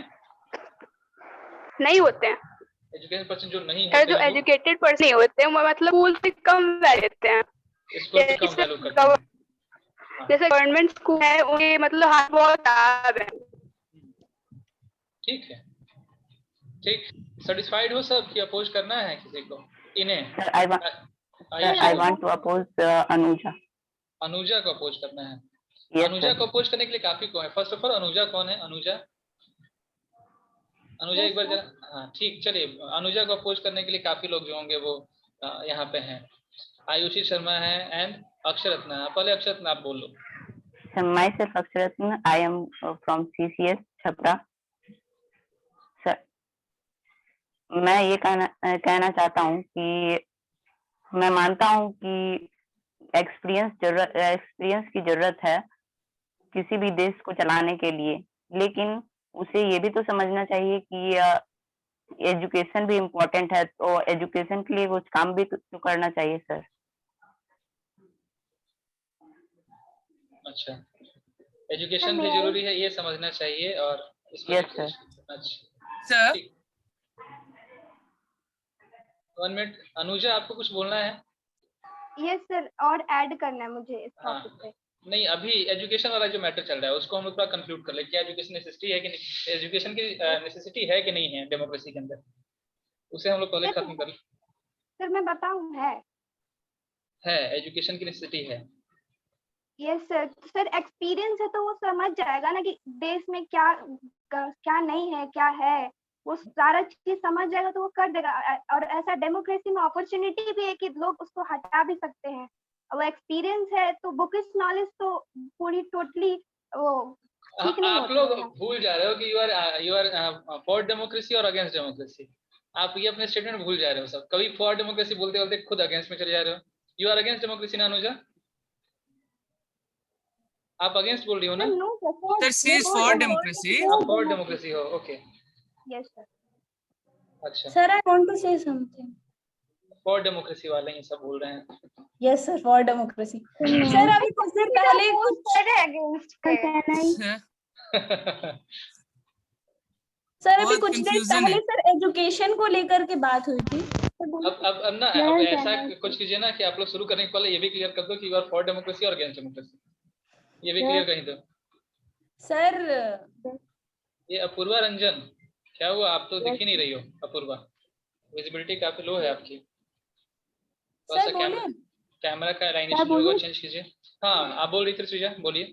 एजुकेटेड पर्सन जो नहीं होते
जो
हैं,
एजुकेटेड पर्सन नहीं होते हैं वो मतलब स्कूल से कम वैल्यू देते हैं।
स्कूल से कम वैल्यू करते हैं।
जैसे गवर्नमेंट स्कूल है उनके मतलब हाथ बहुत खराब है।
ठीक है, ठीक, सेटिस्फाइड हो सब कि अपोज करना है किसी को? इन्हें
I want to oppose Anuja.
Anuja को अपोज करना है?
Yes,
Anuja
sir.
को अपोज करने के लिए काफी कौन है? फर्स्ट ऑफ ऑल अनुजा कौन है? अनुजा एक बार जरा, हाँ ठीक, चलिए अनुजा को अपोज करने के लिए काफी लोग जो होंगे वो यहाँ पे हैं। आयुषी शर्मा है एंड अक्षर रत्ना। पहले अक्षर रत्ना आप बोल लो।
Myself Akshay Ratna, I am from CCS Chhapra. Sir मैं ये कहना चाहता हूँ कि मैं मानता हूँ कि एक्सपीरियंस की जरूरत है किसी भी देश को चलाने के लिए, लेकिन उसे ये भी तो समझना चाहिए कि एजुकेशन भी इम्पोर्टेंट है, तो एजुकेशन के लिए कुछ काम भी तो करना चाहिए सर।
अच्छा, एजुकेशन भी जरूरी है ये समझना चाहिए और
यस सर।
अच्छा, 1 मिनट। अनुजा आपको कुछ बोलना है?
यस सर, और ऐड करना है मुझे इस टॉपिक पे।
नहीं, अभी एजुकेशन वाला जो मैटर चल रहा है उसको हम लोग थोड़ा कंक्लूड कर ले। क्या एजुकेशन नेसेसिटी है कि नहीं, एजुकेशन की नेसेसिटी है कि नहीं है डेमोक्रेसी के अंदर, उसे हम लोग पहले खत्म कर ले।
सर मैं बताऊं,
है एजुकेशन की नेसेसिटी है।
Yes sir. सर एक्सपीरियंस है तो वो समझ जाएगा ना कि देश में क्या क्या नहीं है, क्या है, वो सारा चीज समझ जाएगा तो वो कर देगा। और ऐसा डेमोक्रेसी में अपॉर्चुनिटी भी है कि लोग उसको हटा भी सकते हैं। वो एक्सपीरियंस है तो बुकिश नॉलेज तो पूरी टोटली वो ठीक नहीं
आप लोग भूल जा रहे हो कि यू आर फॉर डेमोक्रेसी और अगेंस्ट डेमोक्रेसी। आप ये अपने स्टेटमेंट भूल जा रहे हो सब। कभी फॉर डेमोक्रेसी बोलते बोलते खुद अगेंस्ट में चले जा रहे हो। यू आर अगेंस्ट डेमोक्रेसी ना अनुजा? आप अगेंस्ट बोल रही हो ना?
Sir she is for democracy.
आप फॉर डेमोक्रेसी हो, ओके।
Yes sir.
अच्छा
sir I want to say something.
For democracy वाले ही सब बोल रहे हैं।
Yes sir, for democracy. Sir अभी कुछ देर पहले सर अभी कुछ देर पहले सर एजुकेशन को लेकर के बात हुई थी।
अब ना अब ऐसा कुछ कीजिए ना कि आप लोग शुरू करने के पहले ये भी क्लियर कर दो कि यू आर फॉर डेमोक्रेसी और अगेंस्ट डेमोक्रेसी, ये भी क्लियर कहीं दो।
सर
ये अपूर्वा रंजन क्या हुआ? आप तो दिख ही नहीं रही हो अपूर्वा, विजिबिलिटी काफी लो है आपकी।
सर बोलिए,
कैमरा का अलाइनेशन जो है चेंज कीजिए। हाँ आप बोल रही थी सृजा, बोलिए।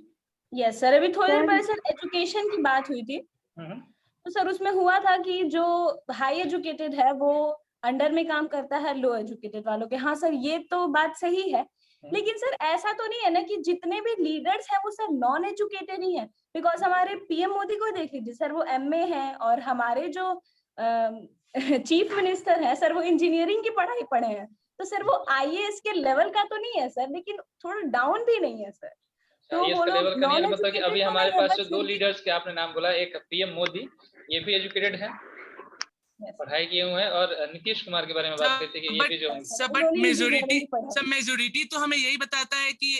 यस सर, अभी थोड़ी देर पहले सर एजुकेशन की बात हुई थी। तो सर उसमें हुआ था कि जो हाई एजुकेटेड है वो अंडर में काम करता है लो एजुकेटेड वालों के। हाँ सर ये तो बात सही है, लेकिन सर ऐसा तो नहीं है ना कि जितने भी लीडर्स हैं वो सर नॉन एजुकेटेड ही हैं। बिकॉज हमारे पीएम मोदी को देख लीजिए सर, वो एमए हैं, और हमारे जो चीफ मिनिस्टर है सर वो इंजीनियरिंग की पढ़ाई पढ़े हैं। तो सर वो आईएएस के लेवल का तो नहीं है सर, लेकिन थोड़ा डाउन भी नहीं है सर।
तो वो लेवल का नहीं है, मतलब कि अभी हमारे पास जो 2 लीडर्स के आपने नाम बोला, एक पीएम मोदी, ये भी एजुकेटेड है, पढ़ाई किए हुए हैं, और नीतीश कुमार के बारे में बात करते हैं कि ये भी जो है
बट मेजोरिटी तो हमें यही बताता है कि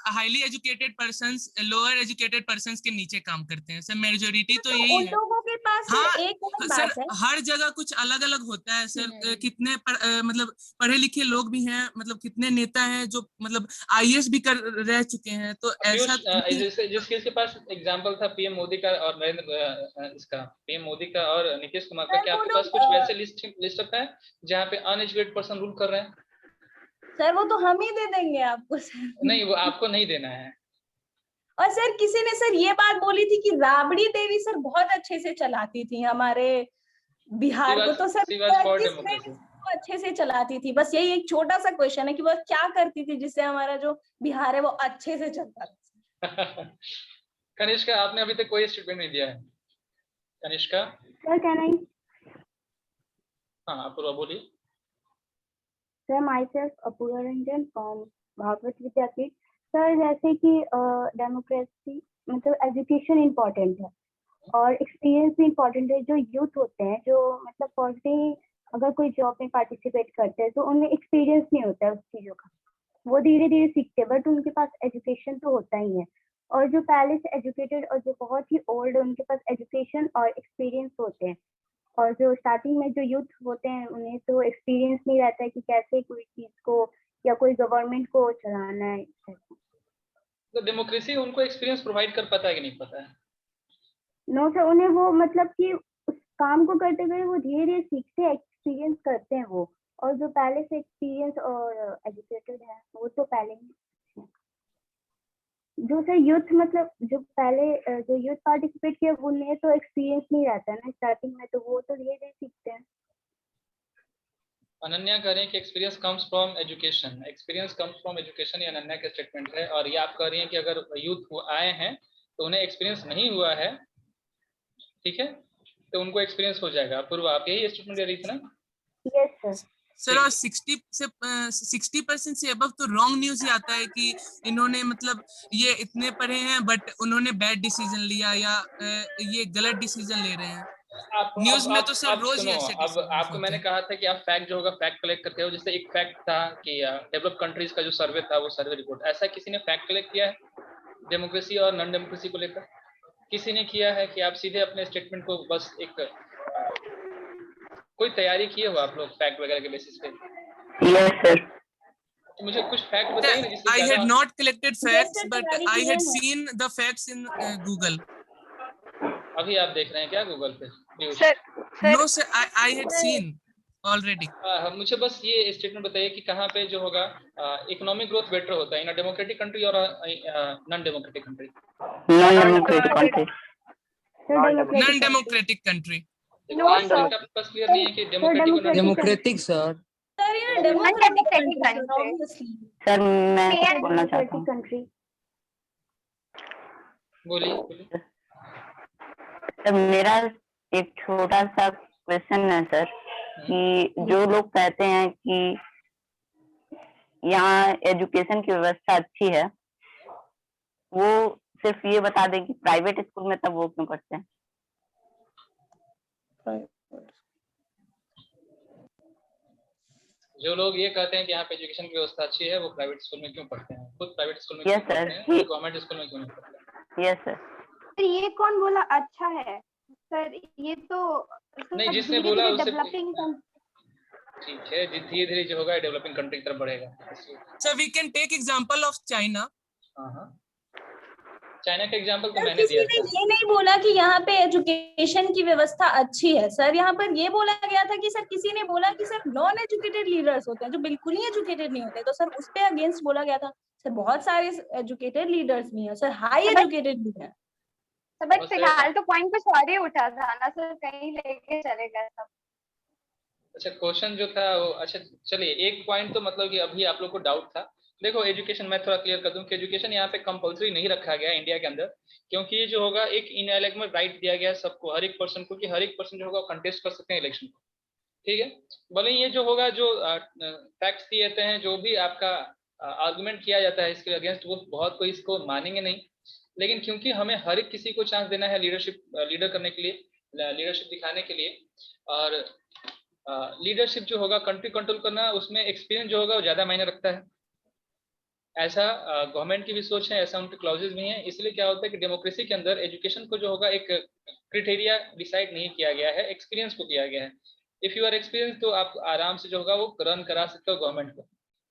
highly educated persons lower educated persons के नीचे काम करते हैं। सर मेजोरिटी तो यही है।
लोगों के पास
हाँ
एक
सर, हर जगह कुछ अलग अलग होता है सर। कितने मतलब पढ़े लिखे लोग भी हैं, मतलब कितने नेता हैं जो मतलब आईएएस भी कर रह चुके हैं। तो ऐसा
जिसके पास एग्जांपल था पीएम मोदी का और नरेंद्र इसका पीएम मोदी का और नीतीश कुमार का, क्या आपके पास कुछ वैसे लिस्ट है जहाँ पे अनएजुकेटेड पर्सन रूल कर रहे हैं?
सर वो तो हम ही दे देंगे आपको सर।
नहीं, वो आपको नहीं देना है।
और सर किसी ने सर ये बात बोली थी कि राबड़ी देवी सर बहुत अच्छे से चलाती थी हमारे बिहार को। तो सर अच्छे से चलाती थी। बस यही एक छोटा सा क्वेश्चन है कि वो क्या करती थी जिससे हमारा जो बिहार है वो अच्छे से चलता था।
कनिष्का, आपने अभी तक कोई स्टेटमेंट नहीं दिया है। कनिष्का
सर क्या नहीं?
हाँ अपूर्वा बोलिए।
Sir myself Apurva Ranjan from Bhagwat Vidyapeeth. Sir जैसे कि डेमोक्रेसी मतलब एजुकेशन इम्पोर्टेंट है, और एक्सपीरियंस भी इम्पोर्टेंट है। जो यूथ होते हैं, जो मतलब फर्स्टली अगर कोई जॉब में पार्टिसिपेट करते हैं तो उनमें एक्सपीरियंस नहीं होता है उस चीज़ों का, वो धीरे धीरे सीखते हैं, बट उनके पास एजुकेशन तो होता ही है। और जो पहले से एजुकेटेड और जो बहुत ही ओल्ड, उनके पास एजुकेशन और एक्सपीरियंस होते हैं। और जो स्टार्टिंग में जो यूथ होते हैं उन्हें तो एक्सपीरियंस नहीं रहता है कि कैसे कोई चीज को या कोई गवर्नमेंट को चलाना है।
तो डेमोक्रेसी उनको एक्सपीरियंस प्रोवाइड कर पाता है कि नहीं पता है?
नो सर, उन्हें वो मतलब कि उस काम को करते हुए वो धीरे धीरे सीखते हैं, एक्सपीरियंस करते हैं वो। और जो पहले से एक्सपीरियंस और एजुकेटेड है वो तो पहले ही है। जो सर यूथ मतलब जो पहले जो यूथ पार्टिसिपेट किया उन्हें तो एक्सपीरियंस नहीं रहता है ना स्टार्टिंग में, तो वो तो धीरे धीरे सीखते हैं।
अनन्या कह रहे हैं कि experience comes from education, experience comes from education, ये अनन्या का स्टेटमेंट है। और ये आप कह रही हैं कि अगर यूथ आए हैं तो उन्हें एक्सपीरियंस नहीं हुआ है, ठीक है, तो उनको एक्सपीरियंस हो जाएगा। पूर्व आप यही स्टेटमेंट दे रही थी ना?
Yes sir.
सर और 60% से अबव तो रॉन्ग न्यूज ही आता है कि इन्होंने मतलब ये इतने पढ़े हैं बट उन्होंने बैड डिसीजन लिया या ये गलत डिसीजन ले रहे हैं। न्यूज में तो सर रोज ही ऐसे
अब आपको मैंने कहा था कि आप फैक्ट जो होगा फैक्ट कलेक्ट करते हो। जैसे एक फैक्ट था कि डेवलप कंट्रीज का जो सर्वे था वो सर्वे रिपोर्ट, ऐसा किसी ने फैक्ट कलेक्ट किया है डेमोक्रेसी और नॉन डेमोक्रेसी को लेकर? किसी ने किया है कि आप सीधे अपने स्टेटमेंट को बस एक कोई तैयारी किए हो आप लोग फैक्ट वगैरह के बेसिस पे?
Yes sir.
तो मुझे कुछ फैक्ट बताइए ना जिससे
I had not collected facts but I had seen the facts in Google.
अभी आप देख रहे हैं क्या गूगल पे news?
No sir, I had seen already.
मुझे बस ये स्टेटमेंट बताइए कि कहाँ पे जो होगा इकोनॉमिक ग्रोथ बेटर होता है इन डेमोक्रेटिक कंट्री और non democratic country?
Non democratic country.
बस क्लियर नहीं है कि डेमोक्रेटिक और
डेमोक्रेटिक सर।
सर ये डेमोक्रेटिक कंट्री ऑब्वियसली।
सर मैं कुछ बोलना चाहता हूँ।
कंट्री
बोलिए।
सर मेरा एक छोटा सा क्वेश्चन है सर कि जो लोग कहते हैं कि यहाँ एजुकेशन की व्यवस्था अच्छी है, वो सिर्फ ये बता दें कि प्राइवेट स्कूल में तब वो क्यों पढ़ते हैं?
जो लोग ये कहते हैं कि यहाँ पे एजुकेशन की व्यवस्था अच्छी है वो प्राइवेट स्कूल में क्यों पढ़ते हैं? खुद प्राइवेट स्कूल में क्यों पढ़ते हैं? गवर्नमेंट स्कूल में क्यों नहीं पढ़ते?
Yes sir.
ये कौन बोला अच्छा है सर? ये तो
नहीं, जिसने बोला उसे ठीक है, धीरे धीरे जो होगा डेवलपिंग कंट्री की तरफ बढ़ेगा।
Sir we can take example of China.
China का एग्जांपल तो मैंने दिया था।
ये नहीं बोला कि यहाँ पे एजुकेशन की व्यवस्था अच्छी है सर, यहाँ पर ये बोला गया था कि सर किसी ने बोला कि सर नॉन एजुकेटेड लीडर्स होते हैं जो बिल्कुल ही एजुकेटेड नहीं होते, तो सर उस पे अगेंस्ट बोला गया था। सर बहुत सारे एजुकेटेड लीडर्स भी हैं सर, हाई एजुकेटेड भी हैं।
बट फिलहाल तो पॉइंट कुछ और ही उठा था ना सर, कहीं लेके चले गए सब।
अच्छा क्वेश्चन जो था वो, अच्छा चलिए एक पॉइंट तो मतलब कि अभी आप लोग को डाउट था। देखो एजुकेशन मैं थोड़ा क्लियर कर दूं कि एजुकेशन यहाँ पे कंपलसरी नहीं रखा गया इंडिया के अंदर, क्योंकि ये जो होगा एक इनएलिजिबल राइट दिया गया है सबको, हर एक पर्सन को, कि हर एक पर्सन जो होगा कंटेस्ट कर सकते हैं इलेक्शन को, ठीक है। भले ये जो होगा जो फैक्ट्स दिए जाते हैं, जो भी आपका आर्गुमेंट किया जाता है इसके अगेंस्ट, वो बहुत कोई इसको मानेंगे नहीं, लेकिन क्योंकि हमें हर एक किसी को चांस देना है लीडर करने के लिए, लीडरशिप दिखाने के लिए, और लीडरशिप जो होगा कंट्री कंट्रोल करना, उसमें एक्सपीरियंस जो होगा वो ज्यादा मायने रखता है। ऐसा गवर्नमेंट की भी सोच है, ऐसा उनके क्लॉजेज भी हैं। इसलिए क्या होता है कि डेमोक्रेसी के अंदर एजुकेशन को जो होगा एक क्राइटेरिया डिसाइड नहीं किया गया है, एक्सपीरियंस को किया गया है। इफ यू आर एक्सपीरियंस तो आप आराम से जो होगा वो रन करा सकते हो गवर्नमेंट को,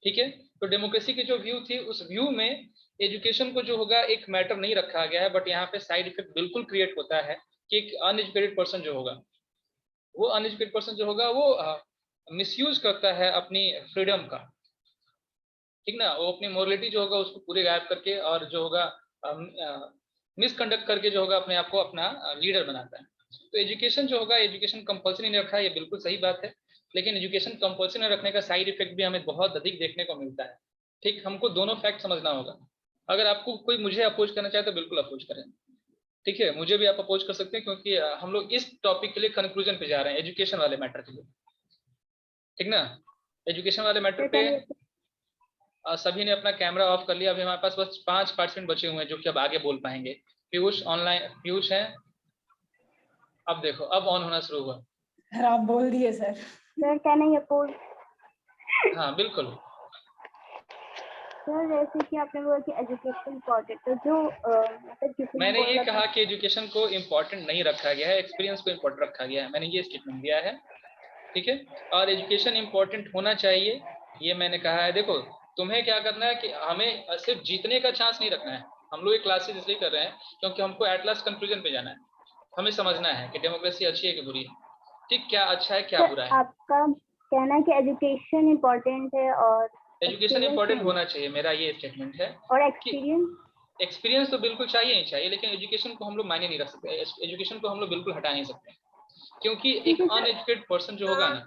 ठीक है। तो डेमोक्रेसी की जो व्यू थी, उस व्यू में एजुकेशन को जो होगा एक मैटर नहीं रखा गया है, बट यहाँ पे साइड इफेक्ट बिल्कुल क्रिएट होता है कि एक अनएजुकेटेड पर्सन जो होगा, वो अनएजुकेटेड पर्सन जो होगा वो मिसयूज करता है अपनी फ्रीडम का, ठीक ना। वो अपनी मोरलिटी जो होगा उसको पूरे गायब करके, और जो होगा मिसकंडक्ट करके जो होगा अपने आप को अपना लीडर बनाता है। तो एजुकेशन जो होगा, एजुकेशन कंपल्सरी नहीं रखा है, ये बिल्कुल सही बात है, लेकिन एजुकेशन कंपल्सरी नहीं रखने का साइड इफेक्ट भी हमें बहुत अधिक देखने को मिलता है, ठीक। हमको दोनों फैक्ट समझना होगा। अगर आपको कोई मुझे अपोज करना चाहे तो बिल्कुल अपोज करें, ठीक है, मुझे भी आप अपोज कर सकते हैं, क्योंकि हम लोग इस टॉपिक के लिए कंक्लूजन पे जा रहे हैं, एजुकेशन वाले मैटर के लिए, ठीक ना। एजुकेशन वाले मैटर पे सभी ने अपना कैमरा ऑफ कर लिया। अभी हमारे पास बस 5 पार्टिसिपेंट बचे हुए हैं जो कि अब आगे बोल पाएंगे। पीयूष ऑनलाइन, पीयूष है, अब देखो, अब ऑन होना शुरू हुआ।
सर आप बोल दिए sir.
Sir can I oppose?
हाँ बिल्कुल।
सर जैसे कि आपने बोला कि एजुकेशन इम्पोर्टेंट, तो जो मतलब किसी ने
मैंने ये
बोला
कहा कि एजुकेशन को इम्पोर्टेंट नहीं रखा गया है, एक्सपीरियंस को इम्पोर्टेंट रखा गया है, मैंने ये स्टेटमेंट दिया है, ठीक है। और एजुकेशन इम्पोर्टेंट होना चाहिए, ये मैंने कहा है। देखो तुम्हें क्या करना है कि हमें सिर्फ जीतने का चांस नहीं रखना है। हम लोग ये क्लासेस इसलिए कर रहे हैं क्योंकि हमको एट लास्ट कंक्लूजन पे जाना है। हमें समझना है कि डेमोक्रेसी अच्छी है कि बुरी है, ठीक, क्या अच्छा है क्या बुरा है।
आपका कहना है कि एजुकेशन इम्पोर्टेंट है और
एजुकेशन इम्पोर्टेंट होना चाहिए, मेरा ये स्टेटमेंट है।
और एक्सपीरियंस?
एक्सपीरियंस तो बिल्कुल चाहिए ही चाहिए, लेकिन एजुकेशन को हम लोग मायने नहीं रख सकते, एजुकेशन को हम लोग बिल्कुल हटा नहीं सकते, क्योंकि एक अनएजुकेटेड पर्सन जो होगा ना,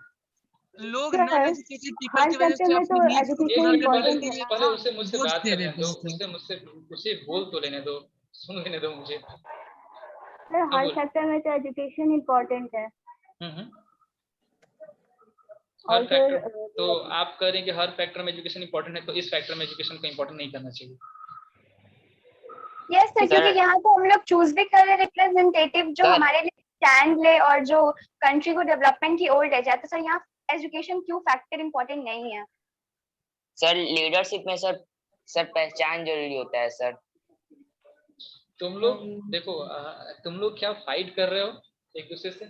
लोग नॉन एजुकेटेड पीपल की वजह से अपनी नीड्स को पूरा करने के लिए
पहले उसे मुझसे
वोट्स
बात
दे
करने
देते
दो,
हैं।
उसे बोल तो लेने दो, सुन लेने दो मुझे।
सर हर सेक्टर में तो एजुकेशन इम्पोर्टेंट है।
हर फैक्टर, तो आप कह रहे हैं कि हर फैक्टर में एजुकेशन इंपॉर्टेंट है, तो इस फैक्टर में एजुकेशन को इंपॉर्टेंट नहीं करना चाहिए।
यस सर, क्योंकि यहाँ तो हम लोग चूज भी कर रहे रिप्रेजेंटेटिव जो हमारे लिए स्टैंड ले और जो कंट्री को डेवलपमेंट की ओर ले जाए, तो सर यहाँ एजुकेशन क्यों फैक्टर इंपॉर्टेंट नहीं है?
सर लीडरशिप में सर पहचान जरूरी होता है सर।
तुम लोग देखो, तुम लोग क्या फाइट कर रहे हो एक दूसरे से?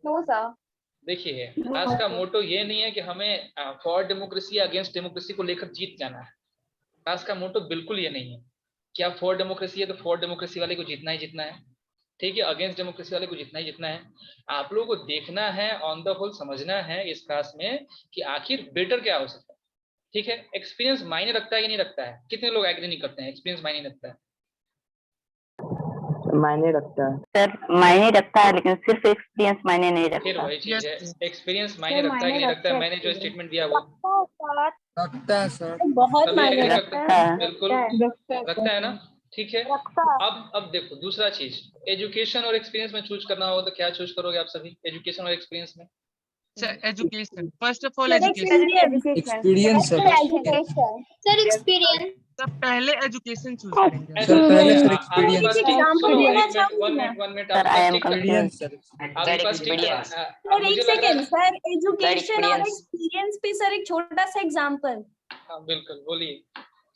No sir.
देखिए आज का मोटो ये नहीं है कि हमें फॉर डेमोक्रेसी या अगेंस्ट डेमोक्रेसी को लेकर जीत जाना है। आज का मोटो बिल्कुल ये नहीं है कि आप फॉर डेमोक्रेसी है तो फॉर डेमोक्रेसी वाले को जीतना ही जीतना है, ठीक है, अगेंस्ट डेमोक्रेसी वाले को जीतना ही जीतना है। आप लोगों को देखना है, ऑन द होल समझना है इस क्लास में कि आखिर बेटर क्या हो सकता है, ठीक है। एक्सपीरियंस मायने रखता है कि नहीं रखता है? कितने लोग एग्री नहीं करते हैं एक्सपीरियंस मायने रखता है?
मायने रखता है सर, मायने रखता है, लेकिन सिर्फ एक्सपीरियंस मायने नहीं रखता।
फिर वही चीज है, एक्सपीरियंस मायने रखता है कि नहीं रखता है? मैंने जो स्टेटमेंट दिया वो
रखता है सर,
बहुत मायने
रखता है, बिल्कुल रखता है ना, ठीक है। अब देखो दूसरा चीज, एजुकेशन और एक्सपीरियंस में चूज करना होगा तो क्या चूज करोगे आप सभी एजुकेशन और एक्सपीरियंस में?
Sir education, first of all education.
Experience sir,
sir experience.
सब पहले एजुकेशन चूज करेंगे।
सर पहले सर एक्सपीरियंस।
एग्जांपल देना चाहूंगी मैं।
Sir I am
experience sir,
sir एक सेकंड सर, एजुकेशन और एक्सपीरियंस पे सर एक छोटा सा एग्जांपल।
हाँ बिल्कुल बोलिए।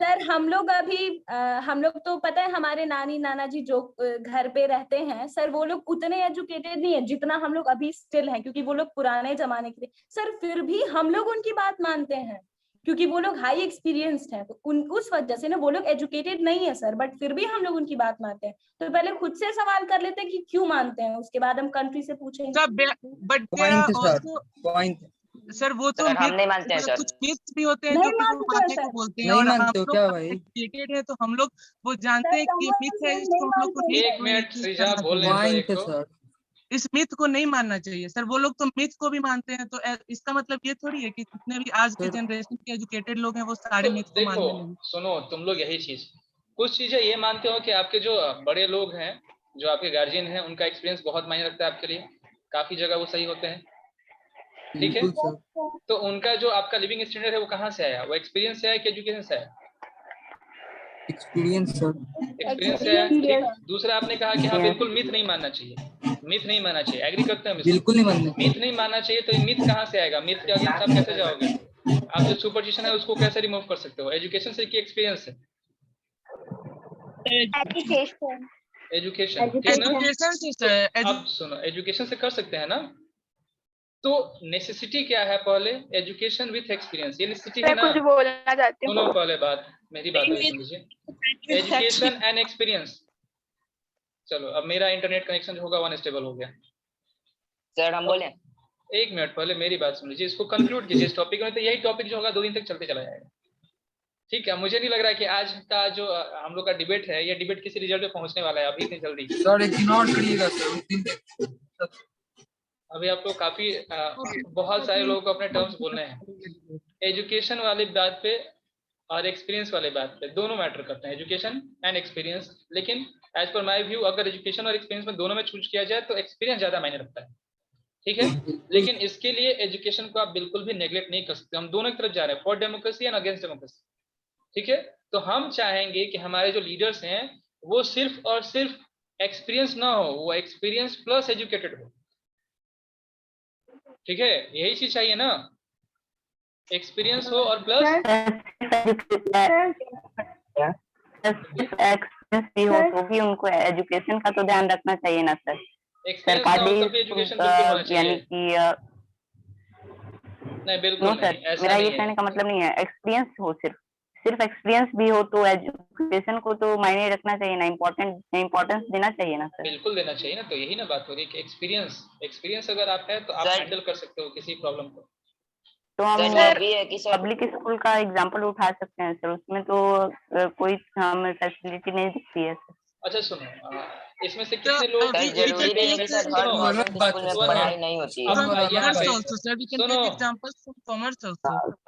सर हम लोग हम लोग तो पता है हमारे नानी नाना जी जो घर पे रहते हैं सर, वो लोग उतने एजुकेटेड नहीं है जितना हम लोग अभी स्टिल हैं, क्योंकि वो लोग पुराने जमाने के सर, फिर भी हम लोग उनकी बात मानते हैं क्योंकि वो लोग हाई एक्सपीरियंस्ड हैं, तो उस वजह से ना वो लोग एजुकेटेड नहीं है सर, बट फिर भी हम लोग उनकी बात मानते हैं। तो पहले खुद से सवाल कर लेते हैं कि क्यों मानते हैं, उसके बाद हम कंट्री से पूछेंगे।
बट
पॉइंट
सर वो तो
हम नहीं मानते हैं सर,
कुछ मिथ्स भी होते हैं जो कि वो बातें को बोलते हैं,
नहीं
और हम
मानते हो
लोग
क्या भाई?
एजुकेटेड है तो हम लोग वो जानते हैं कि मिथ है, इसको हम लोग को
एक मिनट श्रीजा बोलने दो
पॉइंट
एक को।
सर,
इस मिथ को नहीं मानना चाहिए सर। वो लोग तो मिथ को भी मानते हैं, तो इसका मतलब ये थोड़ी है कि जितने भी आज के जनरेशन के एजुकेटेड लोग हैं वो सारे मिथ को मानने लगे।
सुनो तुम लोग यही चीज, कुछ चीजें ये मानते हो कि आपके जो बड़े लोग हैं, जो आपके गार्जियन हैं, उनका एक्सपीरियंस बहुत मायने रखता है आपके लिए, काफी जगह वो सही होते हैं, ठीक है। तो उनका जो आपका लिविंग स्टैंडर्ड है वो कहाँ से आया? वो एक्सपीरियंस से आया कि एजुकेशन से आया?
एक्सपीरियंस सर,
एक्सपीरियंस से आया, ठीक। दूसरा आपने कहा कि हाँ बिल्कुल मिथ नहीं मानना चाहिए, मिथ नहीं मानना चाहिए, एग्री करते हैं?
बिल्कुल नहीं मानना,
मिथ नहीं मानना चाहिए, तो मिथ कहाँ से आएगा? मिथ के अगेंस्ट आप कैसे जाओगे? आप जो सुपरस्टिशन है उसको कैसे रिमूव कर सकते हो? एजुकेशन से कि एक्सपीरियंस से? एजुकेशन, ठीक ना? अब सुनो, एजुकेशन से कर सकते हैं ना, तो नेसेसिटी क्या है? पहले एजुकेशन विथ एक्सपीरियंस, ये नेसेसिटी है ना।
कुछ बोलना चाहती हूँ।
सुनो पहले बात, मेरी बात सुन लीजिए। Education and experience. चलो अब मेरा इंटरनेट कनेक्शन जो होगा अनस्टेबल हो गया
सर, हम बोले।
एक मिनट पहले मेरी बात सुन लीजिए, इसको कंक्लूड कीजिए इस टॉपिक में, तो यही टॉपिक जो होगा 2 दिन तक चलते चला जाएगा, ठीक है। मुझे नहीं लग रहा है कि आज का जो हम लोग का डिबेट है, ये डिबेट किसी रिजल्ट पे पहुंचने वाला है अभी इतनी जल्दी।
सर इग्नोर करिएगा सर,
अभी आप लोग काफी बहुत सारे लोगों को अपने टर्म्स बोलने हैं। एजुकेशन वाली बात पे और एक्सपीरियंस वाले बात पे दोनों मैटर करते हैं, एजुकेशन एंड एक्सपीरियंस। लेकिन एज पर माय व्यू, अगर एजुकेशन और एक्सपीरियंस में दोनों में चूज किया जाए तो एक्सपीरियंस ज्यादा मायने रखता है, ठीक है। लेकिन इसके लिए एजुकेशन को आप बिल्कुल भी नेग्लेक्ट नहीं कर सकते। हम दोनों की तरफ जा रहे हैं, for democracy and against democracy, ठीक है। तो हम चाहेंगे कि हमारे जो लीडर्स हैं वो सिर्फ और सिर्फ एक्सपीरियंस ना हो, वो एक्सपीरियंस प्लस एजुकेटेड हो। ठीक है, यही चीज चाहिए ना, एक्सपीरियंस हो और प्लस
एक्सपीरियंस भी हो तो भी उनको एजुकेशन का तो ध्यान रखना चाहिए ना सर।
एक्सपीरियंस ना हो तब भी एजुकेशन बिल्कुल होना चाहिए।
यानी कि
नहीं बिल्कुल नहीं, ऐसा
मेरा
नहीं
ये
है।
कहने का मतलब नहीं है, एक्सपीरियंस हो, सिर्फ एक्सपीरियंस भी हो तो एजुकेशन को तो मायने रखना चाहिए ना, इम्पोर्टेंस देना चाहिए ना सर।
बिल्कुल देना चाहिए ना, तो यही ना बात हो रही है कि एक्सपीरियंस अगर आप है तो आप हैंडल कर सकते हो किसी प्रॉब्लम को।
तो हम पब्लिक स्कूल का एग्जांपल उठा सकते हैं सर, उसमें तो कोई हमें फैसिलिटी नहीं दिखती है सर।
अच्छा सुनो, इसमें से कितने लोग
जरूरी नहीं है कि सर हर गवर्नमेंट स्कूल में पढ़ाई नहीं होती है।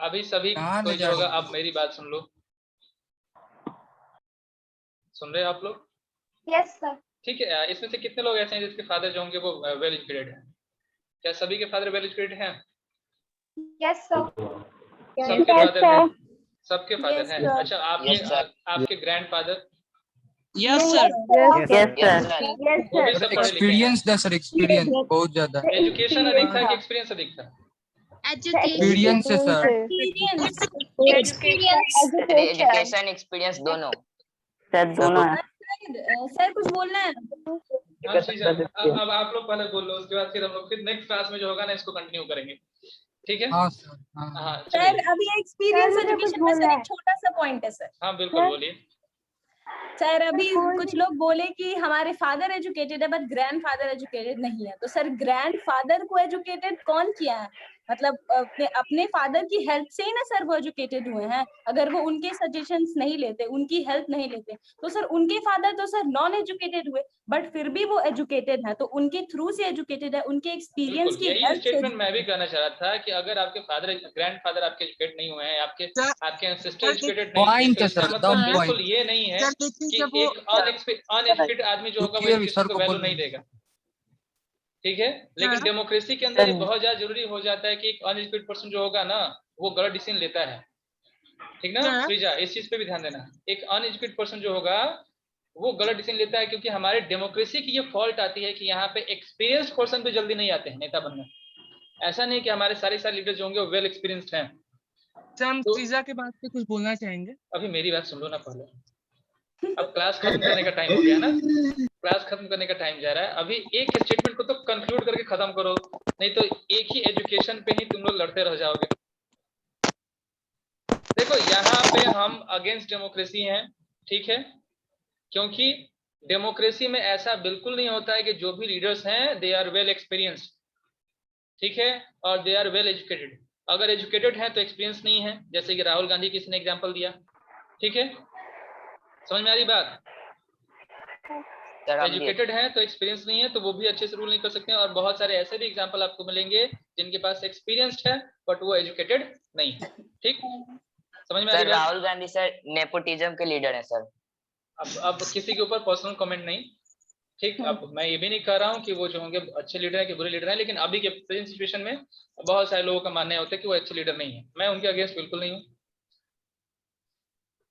अभी सभी कोई जो होगा, आप मेरी बात सुन लो, सुन रहे हैं आप लोग?
Yes sir.
ठीक है, इसमें से कितने लोग ऐसे हैं जिसके फादर जो होंगे वो वेल एजुकेटेड हैं? क्या सभी के फादर वेल एजुकेटेड हैं?
Yes sir.
सबके फादर हैं? सबके फादर हैं। अच्छा, आपके ग्रैंडफादर?
Yes sir.
एक्सपीरियंस था सर, एक्सपीरियंस बहुत ज्यादा।
एजुकेशन अधिक था कि एक्सपीरियंस अधिक था?
एक्सपीरियंस है सर।
एजुकेशन एक्सपीरियंस दोनों
सर, दोनों है।
सर कुछ बोलना है?
अब आप लोग पहले बोल लो, उसके बाद फिर हम लोग फिर नेक्स्ट क्लास में जो होगा ना इसको कंटिन्यू करेंगे। ठीक है?
हाँ सर।
हाँ
सर अभी एक्सपीरियंस एजुकेशन में सर एक छोटा सा पॉइंट है सर।
हाँ बिल्कुल बोलिए।
सर अभी कुछ लोग बोले कि हमारे फादर एजुकेटेड है बट ग्रैंडफादर एजुकेटेड नहीं है, तो सर ग्रैंडफादर को एजुकेटेड कौन किया है? मतलब अपने फादर की हेल्प से ही ना सर वो एजुकेटेड हुए हैं। अगर वो उनके सजेशंस नहीं लेते, उनकी हेल्प नहीं लेते, तो सर उनके फादर तो सर नॉन एजुकेटेड हुए बट फिर भी वो एजुकेटेड है, तो उनके थ्रू से एजुकेटेड है, उनके एक्सपीरियंस की
यही
हेल्प से।
स्टेटमेंट मैं भी कहना चाह रहा था कि अगर आपके फादर ग्रैंडफादर आपके एजुकेट नहीं हुए हैं, आपके सिस्टर एजुकेटेड नहीं है, तो इसका मतलब बिल्कुल ये नहीं है कि एक अनएजुकेटेड आदमी जो होगा वो एजुकेशन को वैल्यू नहीं देगा। ठीक है, लेकिन डेमोक्रेसी के अंदर बहुत ज्यादा जरूरी हो जाता है कि एक अनएजुकेटेड पर्सन जो होगा ना वो गलत डिसीजन लेता है। ठीक ना श्रीजा, इस चीज पे भी ध्यान देना। एक अनएजुकेटेड पर्सन जो होगा वो गलत डिसीजन लेता है, क्योंकि हमारे डेमोक्रेसी की ये फॉल्ट आती है कि यहाँ पे एक्सपीरियंस पर्सन भी जल्दी नहीं आते हैं नेता बनने। ऐसा नहीं कि हमारे सारे लीडर जो होंगे वो वेल एक्सपीरियंस्ड हैं।
हम श्रीजा के बात पे कुछ बोलना चाहेंगे?
अभी मेरी बात सुन लो ना पहले। अब क्लास खत्म करने का टाइम हो गया ना, क्लास खत्म करने का टाइम जा रहा है। अभी एक स्टेटमेंट को तो कंक्लूड करके खत्म करो, नहीं तो एक ही एजुकेशन पे ही तुम लोग लड़ते रह जाओगे। देखो यहाँ पे हम अगेंस्ट डेमोक्रेसी हैं, ठीक है, क्योंकि डेमोक्रेसी में ऐसा बिल्कुल नहीं होता है कि जो भी लीडर्स हैं दे आर वेल एक्सपीरियंस्ड, ठीक है, और दे आर वेल एजुकेटेड। अगर एजुकेटेड है तो एक्सपीरियंस नहीं है, जैसे कि राहुल गांधी किसी ने एग्जांपल दिया। ठीक है, समझ में आ रही बात? एजुकेटेड है तो एक्सपीरियंस नहीं है, तो वो भी अच्छे से रूल नहीं कर सकते हैं। और बहुत सारे ऐसे भी एग्जांपल आपको मिलेंगे जिनके पास एक्सपीरियंस्ड है बट वो एजुकेटेड नहीं है। ठीक, समझ में आ रही बात?
राहुल गांधी सर नेपोटिज्म के लीडर है सर।
अब किसी के ऊपर पर्सनल कमेंट नहीं। ठीक, अब मैं ये भी नहीं कह रहा हूँ कि वो जो होंगे अच्छे लीडर है कि बुरे लीडर है, लेकिन अभी के प्रेजेंट सिचुएशन में बहुत सारे लोगों का मानना होता है कि वो अच्छे लीडर नहीं है। मैं उनके अगेंस्ट बिल्कुल नहीं हूँ।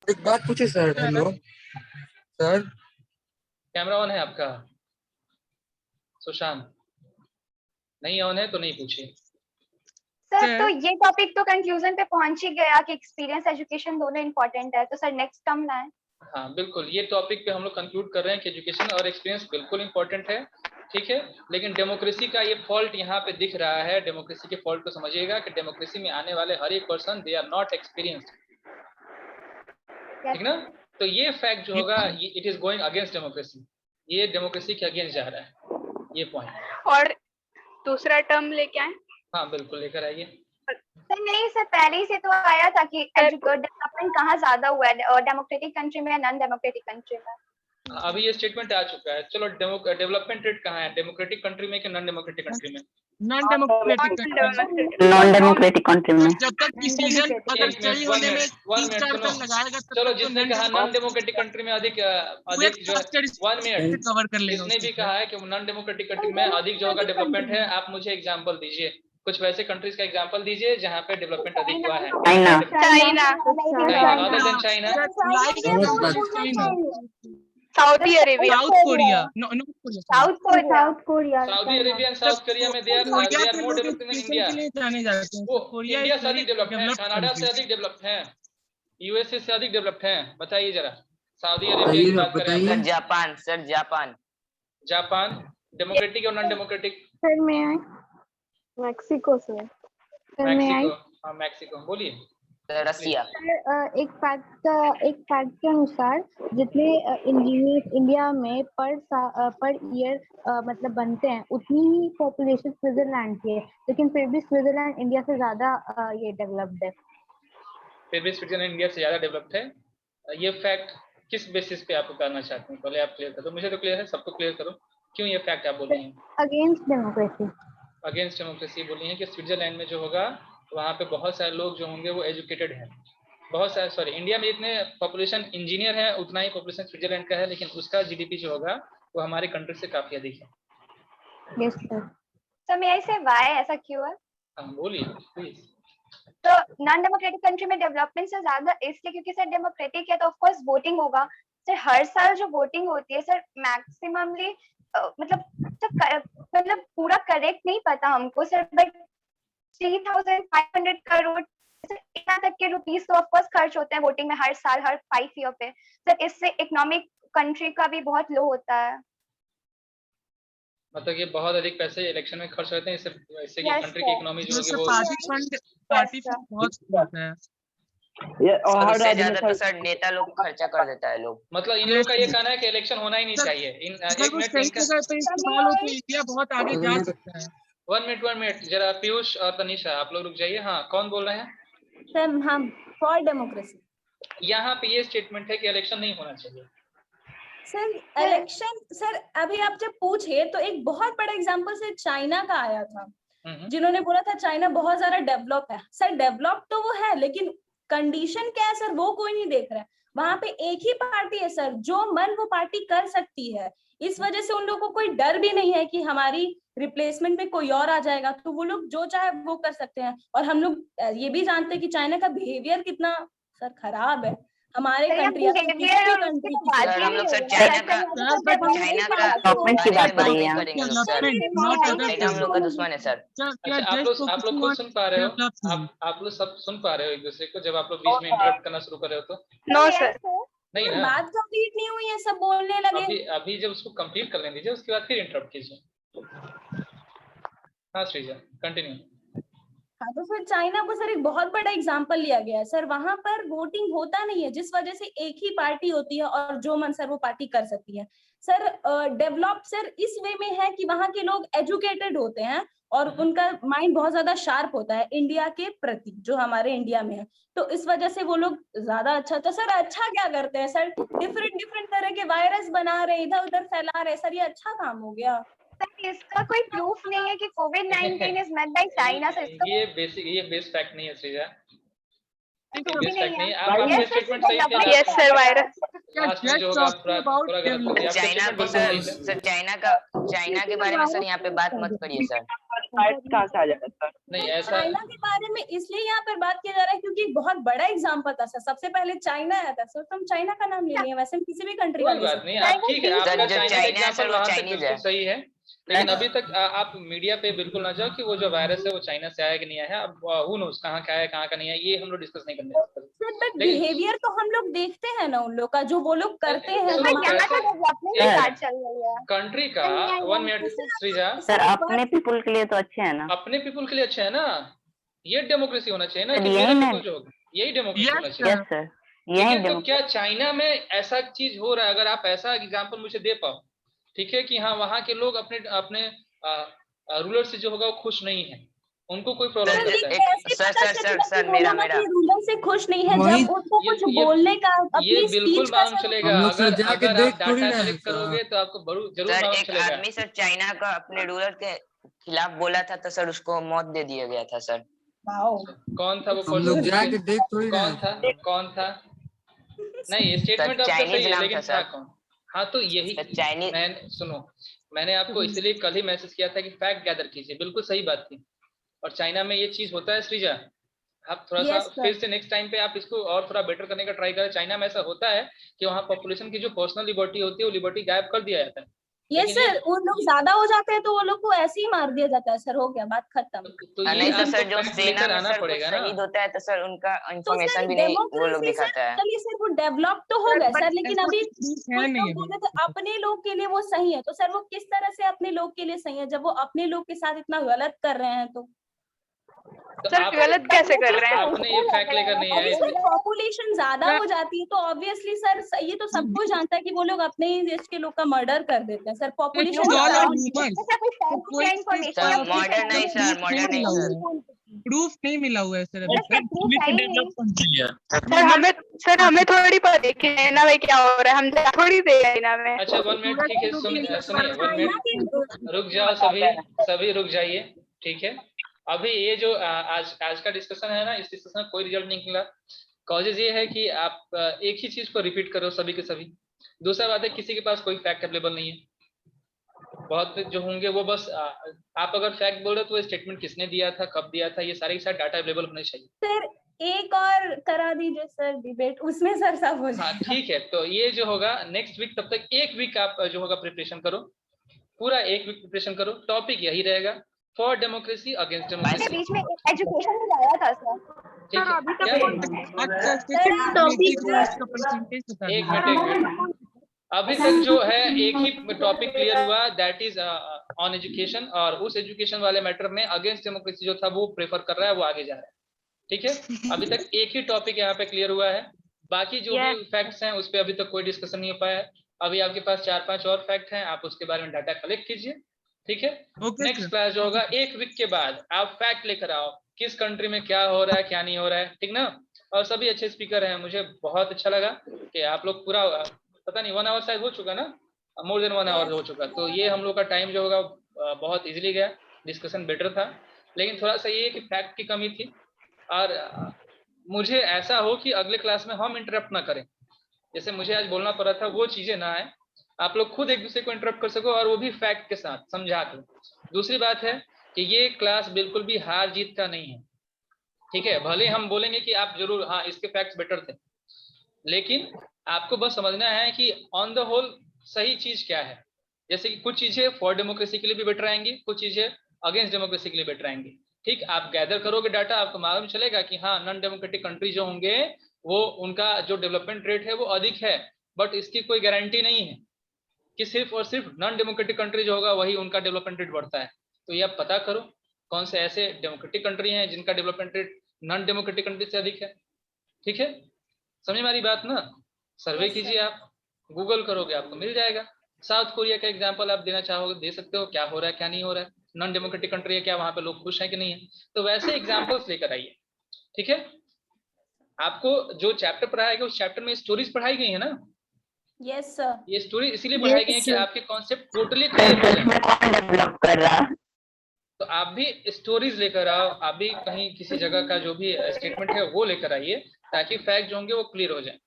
एक बात पूछे sir. Hello sir,
camera on है आपका? सुशांत नहीं ऑन है तो नहीं पूछिए
सर। तो ये टॉपिक तो कंक्लूजन पे पहुंच ही गया कि एक्सपीरियंस एजुकेशन दोनों इंपॉर्टेंट है, तो सर नेक्स्ट टर्म लाएं।
हाँ बिल्कुल, ये टॉपिक पे हम लोग कंक्लूड कर रहे हैं कि एजुकेशन और एक्सपीरियंस बिल्कुल इंपॉर्टेंट है। ठीक है, लेकिन डेमोक्रेसी का ये फॉल्ट यहाँ पे दिख रहा है। डेमोक्रेसी के फॉल्ट को समझिएगा कि डेमोक्रेसी में आने वाले हर एक person they are not experienced. ठीक ना, तो ये फैक्ट जो होगा it is going against democracy, ये डेमोक्रेसी के अगेंस्ट जा रहा है ये पॉइंट।
और दूसरा टर्म लेके आए?
हाँ बिल्कुल लेकर आइए।
सर नहीं सर, पहले ही से तो आया था कि डेवलपमेंट कहाँ ज्यादा हुआ है, डेमोक्रेटिक कंट्री में या नॉन डेमोक्रेटिक कंट्री में।
अभी ये स्टेटमेंट आ चुका है। चलो डेवलपमेंट रेट कहाँ है, डेमोक्रेटिक कंट्री में कि नॉन डेमोक्रेटिक कंट्री में?
नॉन डेमोक्रेटिक
कंट्री में।
जब तक डिसीजन अगर सही होने में 3-4 साल लगाएगा,
चलो जिसने कहा नॉन डेमोक्रेटिक कंट्री में अधिक जो 1 मिनट
कवर कर लेगा,
जिसने भी कहा है कि नॉन डेमोक्रेटिक कंट्री में अधिक जो होगा डेवलपमेंट है, आप मुझे एग्जांपल दीजिए, कुछ वैसे कंट्रीज का एग्जांपल दीजिए जहाँ पे डेवलपमेंट अधिक हुआ है।
China.
Other than China.
Saudi Arabia,
South Korea, North Korea,
South Korea,
Saudi Arabia and South Korea में they are more developed than India.
के लिए जाने जाते हैं।
वो
कोरिया
इंडिया
इज
से
वेरी
अधिक डेवलप्ड है,
डेवलप्ड
कनाडा से
कंट्री।
अधिक डेवलप्ड है, यूएसए से अधिक डेवलप्ड है। बताइए जरा, सऊदी अरेबिया की बात करें
सर
आप।
Japan, sir Japan,
Japan democratic और नॉन डेमोक्रेटिक?
सर मैं आए
मैक्सिको सर।
सर मैं आई
मैक्सिको, हाँ मैक्सिको, बोलिए।
रसिया।
सर एक फैक्ट के अनुसार जितने इंजीनियर इंडिया में पर ईयर मतलब बनते हैं उतनी ही पॉपुलेशन स्विट्जरलैंड की है, लेकिन फिर भी स्विट्जरलैंड इंडिया से ज्यादा ये डेवलप्ड है।
फिर भी स्विट्जरलैंड इंडिया से ज्यादा डेवलप्ड है। ये फैक्ट किस बेसिस पे आप करना चाहते हैं? पहले आप क्लियर करो, मुझे तो क्लियर है, सबको क्लियर करो, क्यों ये फैक्ट आप बोल रही हैं?
Against democracy.
अगेंस्ट डेमोक्रेसी बोली है कि स्विट्जरलैंड में जो होगा वहाँ पे बहुत सारे लोग जो होंगे वो एजुकेटेड हैं। बहुत सारे, सॉरी, इंडिया में जितने पॉपुलेशन इंजीनियर है उतना ही पॉपुलेशन स्विट्जरलैंड का है, लेकिन उसका जीडीपी जो होगा वो हमारी कंट्री से काफी अधिक है।
Yes sir.
सर मैं ऐसे वाई ऐसा क्यों है?
हाँ बोलिए प्लीज।
तो नॉन डेमोक्रेटिक कंट्री में डेवलपमेंट से ज्यादा इसलिए क्योंकि सर डेमोक्रेटिक है तो ऑफ कोर्स वोटिंग होगा सर। हर साल जो वोटिंग होती है सर मैक्सिममली मतलब पूरा करेक्ट नहीं पता हमको सर, बट 3,500 करोड़ इतना तक के रुपीस तो ऑफ कोर्स खर्च होते हैं वोटिंग में हर साल, हर 5 ईयर पे सर। इससे इकोनॉमिक कंट्री का भी बहुत लो होता है।
मतलब ये बहुत अधिक पैसे इलेक्शन में खर्च होते हैं, इससे कि कंट्री की इकोनॉमी जो होगी वो
पार्टी फंड बहुत होता है।
और उससे ज्यादा तो सर नेता लोग खर्चा कर देता है लोग।
मतलब इन लोगों का ये कहना है कि इलेक्शन होना ही नहीं चाहिए। एक मिनट,
इंडिया बहुत आगे जा सकता है।
1 मिनट जरा पीयूष और तनीषा आप लोग रुक जाइए। हाँ, कौन बोल रहे हैं?
सर हम फॉर डेमोक्रेसी।
यहाँ पे ये स्टेटमेंट है कि इलेक्शन नहीं होना चाहिए।
सर इलेक्शन, सर अभी आप जब पूछे तो एक बहुत बड़ा एग्जांपल से चाइना का आया था, जिन्होंने बोला था चाइना बहुत ज्यादा डेवलप है। सर डेवलप तो वो है, लेकिन कंडीशन क्या है सर वो कोई नहीं देख रहा है। वहां पे एक ही पार्टी है सर, जो मन वो पार्टी कर सकती है। इस वजह से उन लोगों को कोई डर भी नहीं है कि हमारी रिप्लेसमेंट में कोई और आ जाएगा, तो वो लोग जो चाहे वो कर सकते हैं। और हम लोग ये भी जानते हैं कि चाइना का बिहेवियर कितना सर खराब है हमारे कंट्री या किसी भी कंट्री की।
सर हम लोग सर चाइना का
डेवलपमेंट की बात कर रही हैं
हम लोग का दुश्मन है सर।
आप लोग खुद सुन पा रहे हो? आप लोग सब सुन पा रहे हो एक दूसरे को? जब आप लोग बीच में इंटरप्ट करना शुरू कर रहे हो तो
नो सर,
नहीं ना,
बात कंप्लीट नहीं हुई है, सब बोलने लगे।
अभी जब उसको कंप्लीट कर लेने दीजिए, उसके बाद फिर इंटरप्ट कीजिए। हाँ श्रीजा कंटिन्यू।
हाँ तो फिर चाइना को सर एक बहुत बड़ा एग्जांपल लिया गया है सर। वहां पर वोटिंग होता नहीं है, जिस वजह से एक ही पार्टी होती है और जो मन सर वो पार्टी कर सकती है। सर डेवलप सर इस वे में है कि वहां के लोग एजुकेटेड होते हैं और उनका माइंड बहुत ज्यादा शार्प होता है इंडिया के प्रति, जो हमारे इंडिया में है। तो इस वजह से वो लोग ज्यादा अच्छा, तो सर अच्छा क्या करते हैं सर? डिफरेंट तरह के वायरस बना रहे, इधर उधर फैला रहे सर, ये अच्छा काम हो गया।
इसका कोई प्रूफ नहीं है कि कोविड-19 इज मेड बाय चाइना से।
ये बेस फैक्ट नहीं है श्रीजा,
नहीं है।
आप अपने स्टेटमेंट सही किया।
यस सर वायरस
लास्ट में जो होगा पूरा गलत हो गया।
चाइना को सर चाइना के बारे में सर यहाँ पे बात मत करिए सर।
कहाँ से आ जाएगा सर?
नहीं ऐसा,
चाइना के बारे में इसलिए यहाँ पर बात किया जा रहा है क्योंकि एक बहुत बड़ा एग्जाम्पल था सर। सबसे पहले चाइना आया था सर, तुम चाइना का नाम ले लिए, वैसे हम किसी भी कंट्री का
कोई बात नहीं। आप ठीक है, आपका चाइना एग्जांपल वहां तक बिल्कुल सही है, लेकिन अभी तक आप मीडिया पे बिल्कुल ना जाओ कि वो जो वायरस है वो चाइना से आया कि नहीं आया। अब हु नोस कहाँ का है कहाँ का नहीं है, ये हम लोग डिस्कस नहीं करने।
बट बिहेवियर तो हम लोग देखते हैं ना उन लोग का, जो वो लोग करते हैं।
कंट्री का 1 मिनट श्रीजा
सर अपने पीपुल के लिए तो अच्छे है ना,
अपने पीपुल के लिए अच्छा है ना, ये डेमोक्रेसी होना चाहिए ना कि
यही
मेरा
ना,
पीपुल जो होगा यही डेमोक्रेसी होना चाहिए।
यस सर यही
तो क्या चाइना में ऐसा चीज हो रहा है? अगर आप ऐसा एग्जाम्पल मुझे दे पाओ, ठीक है, कि हाँ वहाँ के लोग अपने रूलर से जो होगा वो खुश नहीं है, उनको कोई प्रॉब्लम नहीं है।
सर मेरा
रूलर से खुश नहीं है, जब उनको कुछ बोलने का
ये बिल्कुल मालूम चलेगा। अगर आप डाटा कलेक्ट करोगे तो आपको जरूर मालूम चलेगा।
एक आदमी सर चाइना का अपने रूलर के खिलाफ बोला था तो सर उसको मौत दे दिया गया था सर।
कौन था वो? कौन था? नहीं स्टेटमेंट आपका सही है, लेकिन था कौन? हाँ तो यही मैंने आपको इसलिए कल ही मैसेज किया था कि फैक्ट गैदर कीजिए, बिल्कुल सही बात थी। और चाइना में ये चीज होता है श्रीजा, आप थोड़ा सा फिर से नेक्स्ट टाइम पे आप इसको और थोड़ा बेटर करने का ट्राई करें। चाइना में ऐसा होता है कि वहाँ पॉपुलेशन की जो पर्सनल लिबर्टी होती है वो लिबर्टी गायब कर दिया जाता है।
यस सर, उन लोग ज्यादा हो जाते हैं तो वो लोग को ऐसे ही मार दिया जाता है सर, हो गया बात खत्म।
नहीं तो सर जो सेना में सर कुछ शहीद होता है तो सर उनका इंफॉर्मेशन भी नहीं वो लोग दिखाता है।
चलिए सर वो डेवलप तो हो गया सर, लेकिन अभी कुछ लोग बोले तो अपने लोग के लिए वो सही है, तो सर वो किस तरह से अपने लोग के लिए सही है जब वो अपने लोग के साथ इतना गलत कर रहे हैं? तो
सर गलत कैसे कर रहे हैं?
आपने ये फैक्ट लेकर नहीं आए।
सर पॉपुलेशन ज्यादा हो जाती है तो ऑब्वियसली सर ये तो सबको जानता है कि वो लोग अपने ही देश के लोग का मर्डर कर देते हैं सर। पॉपुलेशन
प्रूफ नहीं मिला हुआ है सर अभी
सर हमें थोड़ी पता है कि चाइना में क्या हो रहा है, हम थोड़ी दे चाइना में।
अच्छा 1 मिनट, ठीक है, सुनिए 1 मिनट रुक जाओ, सभी रुक जाइए, ठीक है। अभी ये जो आज का डिस्कशन है ना, इस डिस्कशन में कोई रिजल्ट नहीं निकला। कॉजेज ये है कि आप एक ही चीज को रिपीट करो सभी के सभी। दूसरा बात है किसी के पास कोई फैक्ट अवेलेबल नहीं है। बहुत जो होंगे वो बस आप अगर फैक्ट बोल रहे हो तो स्टेटमेंट किसने दिया था, कब दिया था, ये सारे के सारे डाटा अवेलेबल होने चाहिए।
सर एक और करा दीजिए सर डिबेट, उसमें सर सब हो जाएगा।
हाँ ठीक है, तो ये जो होगा नेक्स्ट वीक, तब तक 1 वीक आप जो होगा प्रिपरेशन करो, पूरा 1 वीक प्रिपरेशन करो। टॉपिक यही रहेगा, फॉर डेमोक्रेसी अगेंस्ट डेमोक्रेसी।
बीच में एजुकेशन भी आया था सर।
ठीक है, एक मिनट अभी तक जो है एक ही टॉपिक क्लियर हुआ, दैट इज ऑन एजुकेशन, और उस एजुकेशन वाले मैटर में अगेंस्ट डेमोक्रेसी जो था वो प्रेफर कर रहा है, वो आगे जा रहा है। ठीक है, अभी तक एक ही टॉपिक यहाँ पे क्लियर हुआ है। बाकी जो भी फैक्ट्स हैं उस पर अभी तक कोई डिस्कशन नहीं हो पाया है। अभी आपके पास 4-5 और फैक्ट हैं, आप उसके बारे में डाटा कलेक्ट कीजिए। ठीक है, नेक्स्ट क्लास जो होगा 1 वीक के बाद आप फैक्ट लेकर आओ, किस कंट्री में क्या हो रहा है क्या नहीं हो रहा है, ठीक ना। और सभी अच्छे स्पीकर हैं, मुझे बहुत अच्छा लगा कि आप लोग पूरा पता नहीं 1 आवर शायद हो चुका ना, मोर देन 1 आवर हो चुका, तो ये हम लोग का टाइम जो होगा बहुत इजीली गया, डिस्कशन बेटर था। लेकिन थोड़ा सा ये कि फैक्ट की कमी थी, और मुझे ऐसा हो कि अगले क्लास में हम इंटरप्ट ना करें, जैसे मुझे आज बोलना पड़ा था वो चीजें ना आए, आप लोग खुद एक दूसरे को इंटरप्ट कर सको, और वो भी फैक्ट के साथ समझा कर। दूसरी बात है कि ये क्लास बिल्कुल भी हार जीत का नहीं है, ठीक है। भले हम बोलेंगे कि आप जरूर हाँ इसके फैक्ट्स बेटर थे, लेकिन आपको बस समझना है कि ऑन द होल सही चीज क्या है। जैसे कि कुछ चीजें फॉर डेमोक्रेसी के लिए भी बेटर आएंगी, कुछ चीजें अगेंस्ट डेमोक्रेसी के लिए बेटर आएंगी। ठीक, आप गैदर करोगे डाटा, आपको मालूम चलेगा कि हाँ नॉन डेमोक्रेटिक कंट्री जो होंगे वो उनका जो डेवलपमेंट रेट है वो अधिक है, बट इसकी कोई गारंटी नहीं है कि सिर्फ और सिर्फ नॉन डेमोक्रेटिक कंट्री जो होगा वही उनका डेवलपमेंट रेट बढ़ता है। तो ये आप पता करो कौन से ऐसे डेमोक्रेटिक कंट्री हैं जिनका development rate non democratic country से अधिक है। ठीक है, समझ हमारी बात ना। सर्वे कीजिए, आप गूगल करोगे आपको मिल जाएगा। साउथ कोरिया का एग्जांपल आप देना चाहोगे दे सकते हो, क्या हो रहा है क्या नहीं हो रहा है, नॉन डेमोक्रेटिक कंट्री है, क्या वहां पे लोग खुश हैं कि नहीं है। तो वैसे एग्जांपल्स लेकर आइए। ठीक है, आपको जो चैप्टर पढ़ाया गया उस चैप्टर में स्टोरीज पढ़ाई गई है ना।
यस सर,
ये स्टोरी इसीलिए पढ़ाई गई है कि आपके कॉन्सेप्ट टोटली क्लियर हो जाए। तो आप भी स्टोरीज लेकर आओ, आप भी कहीं किसी जगह का जो भी स्टेटमेंट है वो लेकर आइए, ताकि फैक्ट जो होंगे वो क्लियर हो जाए।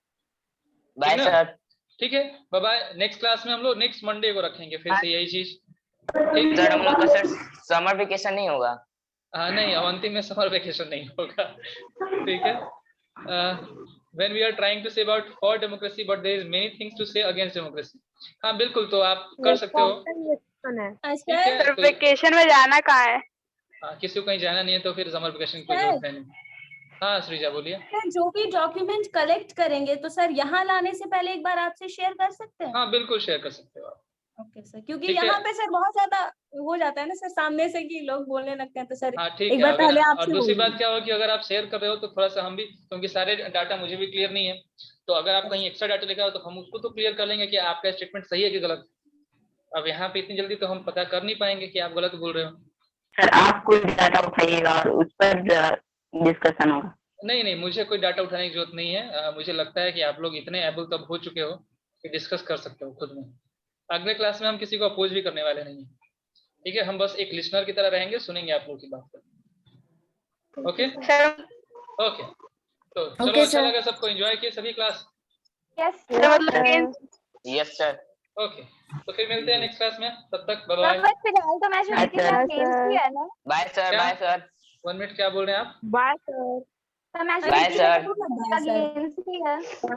Bye sir.
ठीक है, बाय बाय। नेक्स्ट क्लास में हम लोग नेक्स्ट मंडे को रखेंगे फिर से यही चीज।
ठीक सर, हम लोग का सर समर वेकेशन नहीं होगा।
नहीं, अवंती में समर वेकेशन नहीं होगा। ठीक है, when we are trying to say about for democracy but there is many things to say against democracy। हाँ बिल्कुल, तो आप कर सकते हो।
सर वेकेशन में जाना कहाँ है?
किसी को कहीं जाना नहीं है तो फिर समर वेकेशन की जरूरत है नहीं। हाँ श्रीजा बोलिए।
सर जो भी डॉक्यूमेंट कलेक्ट करेंगे तो सर यहाँ लाने से पहले एक बार आपसे शेयर कर सकते हैं?
हाँ बिल्कुल शेयर कर सकते हो आप।
ओके सर, क्योंकि यहाँ पे सर बहुत ज्यादा हो जाता है ना सर सामने से कि लोग बोलने लगते हैं, तो सर एक बार पहले आपसे।
और दूसरी बात क्या हो कि अगर आप शेयर कर रहे हो तो थोड़ा सा हम भी, क्योंकि सारे डाटा मुझे भी क्लियर नहीं है, तो अगर आप कहीं एक्स्ट्रा डाटा लेकर आओ तो हम उसको तो क्लियर कर लेंगे कि आपका स्टेटमेंट सही है कि गलत। अब यहाँ पे इतनी जल्दी तो हम पता कर नहीं पाएंगे कि आप गलत बोल रहे हो।
सर आप कोई डाटा उठाइएगा और उस पर डिस्कशन होगा।
नहीं, मुझे कोई डाटा उठाने की जरूरत नहीं है। मुझे लगता है कि आप लोग इतने एबल तब हो चुके हो कि डिस्कस कर सकते हो खुद में। अगले क्लास में हम किसी को अपोज भी करने वाले नहीं हैं। ठीक है, हम बस एक लिसनर की तरह रहेंगे, सुनेंगे आप लोगों की बात को। ओके ओके, तो चलो अच्छा लगा सबको, एंजॉय किए सभी क्लास?
Yes sir.
ओके, तो फिर मिलते हैं नेक्स्ट क्लास में, तब तक बाय बाय।
फिलहाल तो मैं
bye sir. Bye sir.
1 minute, क्या बोल रहे हैं आप?
Bye sir.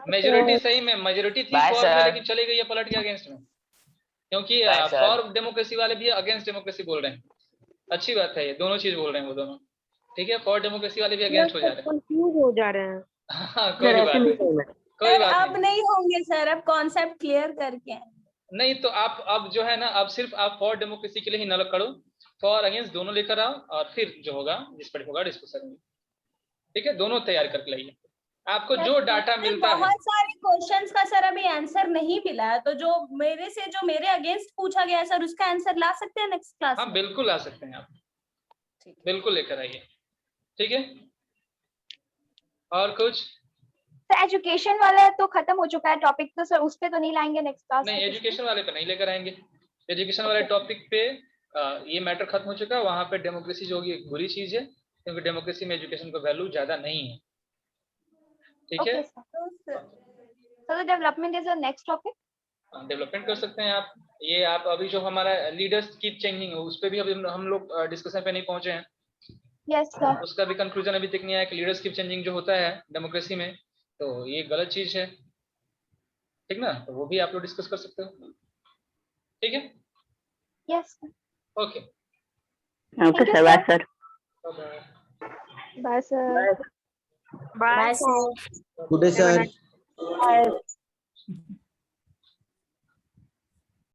मेजोरिटी सही में मेजोरिटी थी फॉर में, लेकिन चले गई है पलट के अगेंस्ट में, क्योंकि फॉर डेमोक्रेसी वाले भी अगेंस्ट डेमोक्रेसी बोल रहे हैं। अच्छी बात है, ये दोनों चीज बोल रहे हैं वो दोनों, ठीक है। फॉर डेमोक्रेसी वाले भी अगेंस्ट हो जा रहे हैं,
कंफ्यूज हो जा रहे हैं।
हाँ, कोई बात नहीं, कोई बात
अब नहीं होंगे सर, अब कॉन्सेप्ट क्लियर करके
नहीं। तो आप अब जो है ना, अब सिर्फ आप फॉर डेमोक्रेसी के लिए ही न करो, फॉर अगेंस्ट दोनों लेकर आओ, और फिर जो होगा जिस पर होगा डिस्कशन में, ठीक है। दोनों तैयार करके लाइए, आपको जो डाटा मिलता है।
बहुत सारे क्वेश्चंस का सर अभी आंसर नहीं मिला है, तो जो मेरे अगेंस्ट पूछा गया है सर, उसका आंसर ला सकते हैं नेक्स्ट क्लास में?
हाँ बिल्कुल ला सकते हैं आप, बिल्कुल लेकर आइए, ठीक है। और कुछ
सर एजुकेशन वाला तो खत्म हो चुका है टॉपिक, तो सर उस पे तो नहीं लाएंगे नेक्स्ट क्लास?
नहीं, एजुकेशन वाले पे नहीं लेकर आएंगे। एजुकेशन वाले टॉपिक पे ये मैटर खत्म हो चुका है। वहां पे डेमोक्रेसी जो होगी एक बुरी चीज है, क्योंकि डेमोक्रेसी में एजुकेशन को वैल्यू ज्यादा नहीं है, ठीक है।
Sir development is the next topic.
Development कर सकते हैं आप। ये आप अभी जो हमारा लीडर्स कीप चेंजिंग है, उस पे भी अभी हम लोग डिस्कशन पे नहीं पहुंचे हैं।
Yes sir.
उसका भी कंक्लूजन अभी तक नहीं आया कि लीडर्स कीप चेंजिंग जो होता है डेमोक्रेसी में, तो ये गलत चीज है, ठीक ना। तो वो भी आप लोग डिस्कस कर सकते हो, ठीक है।
Yes
okay
okay sir, bye sir.
Bye sir.
Bye sir.
Good day sir.
Bye.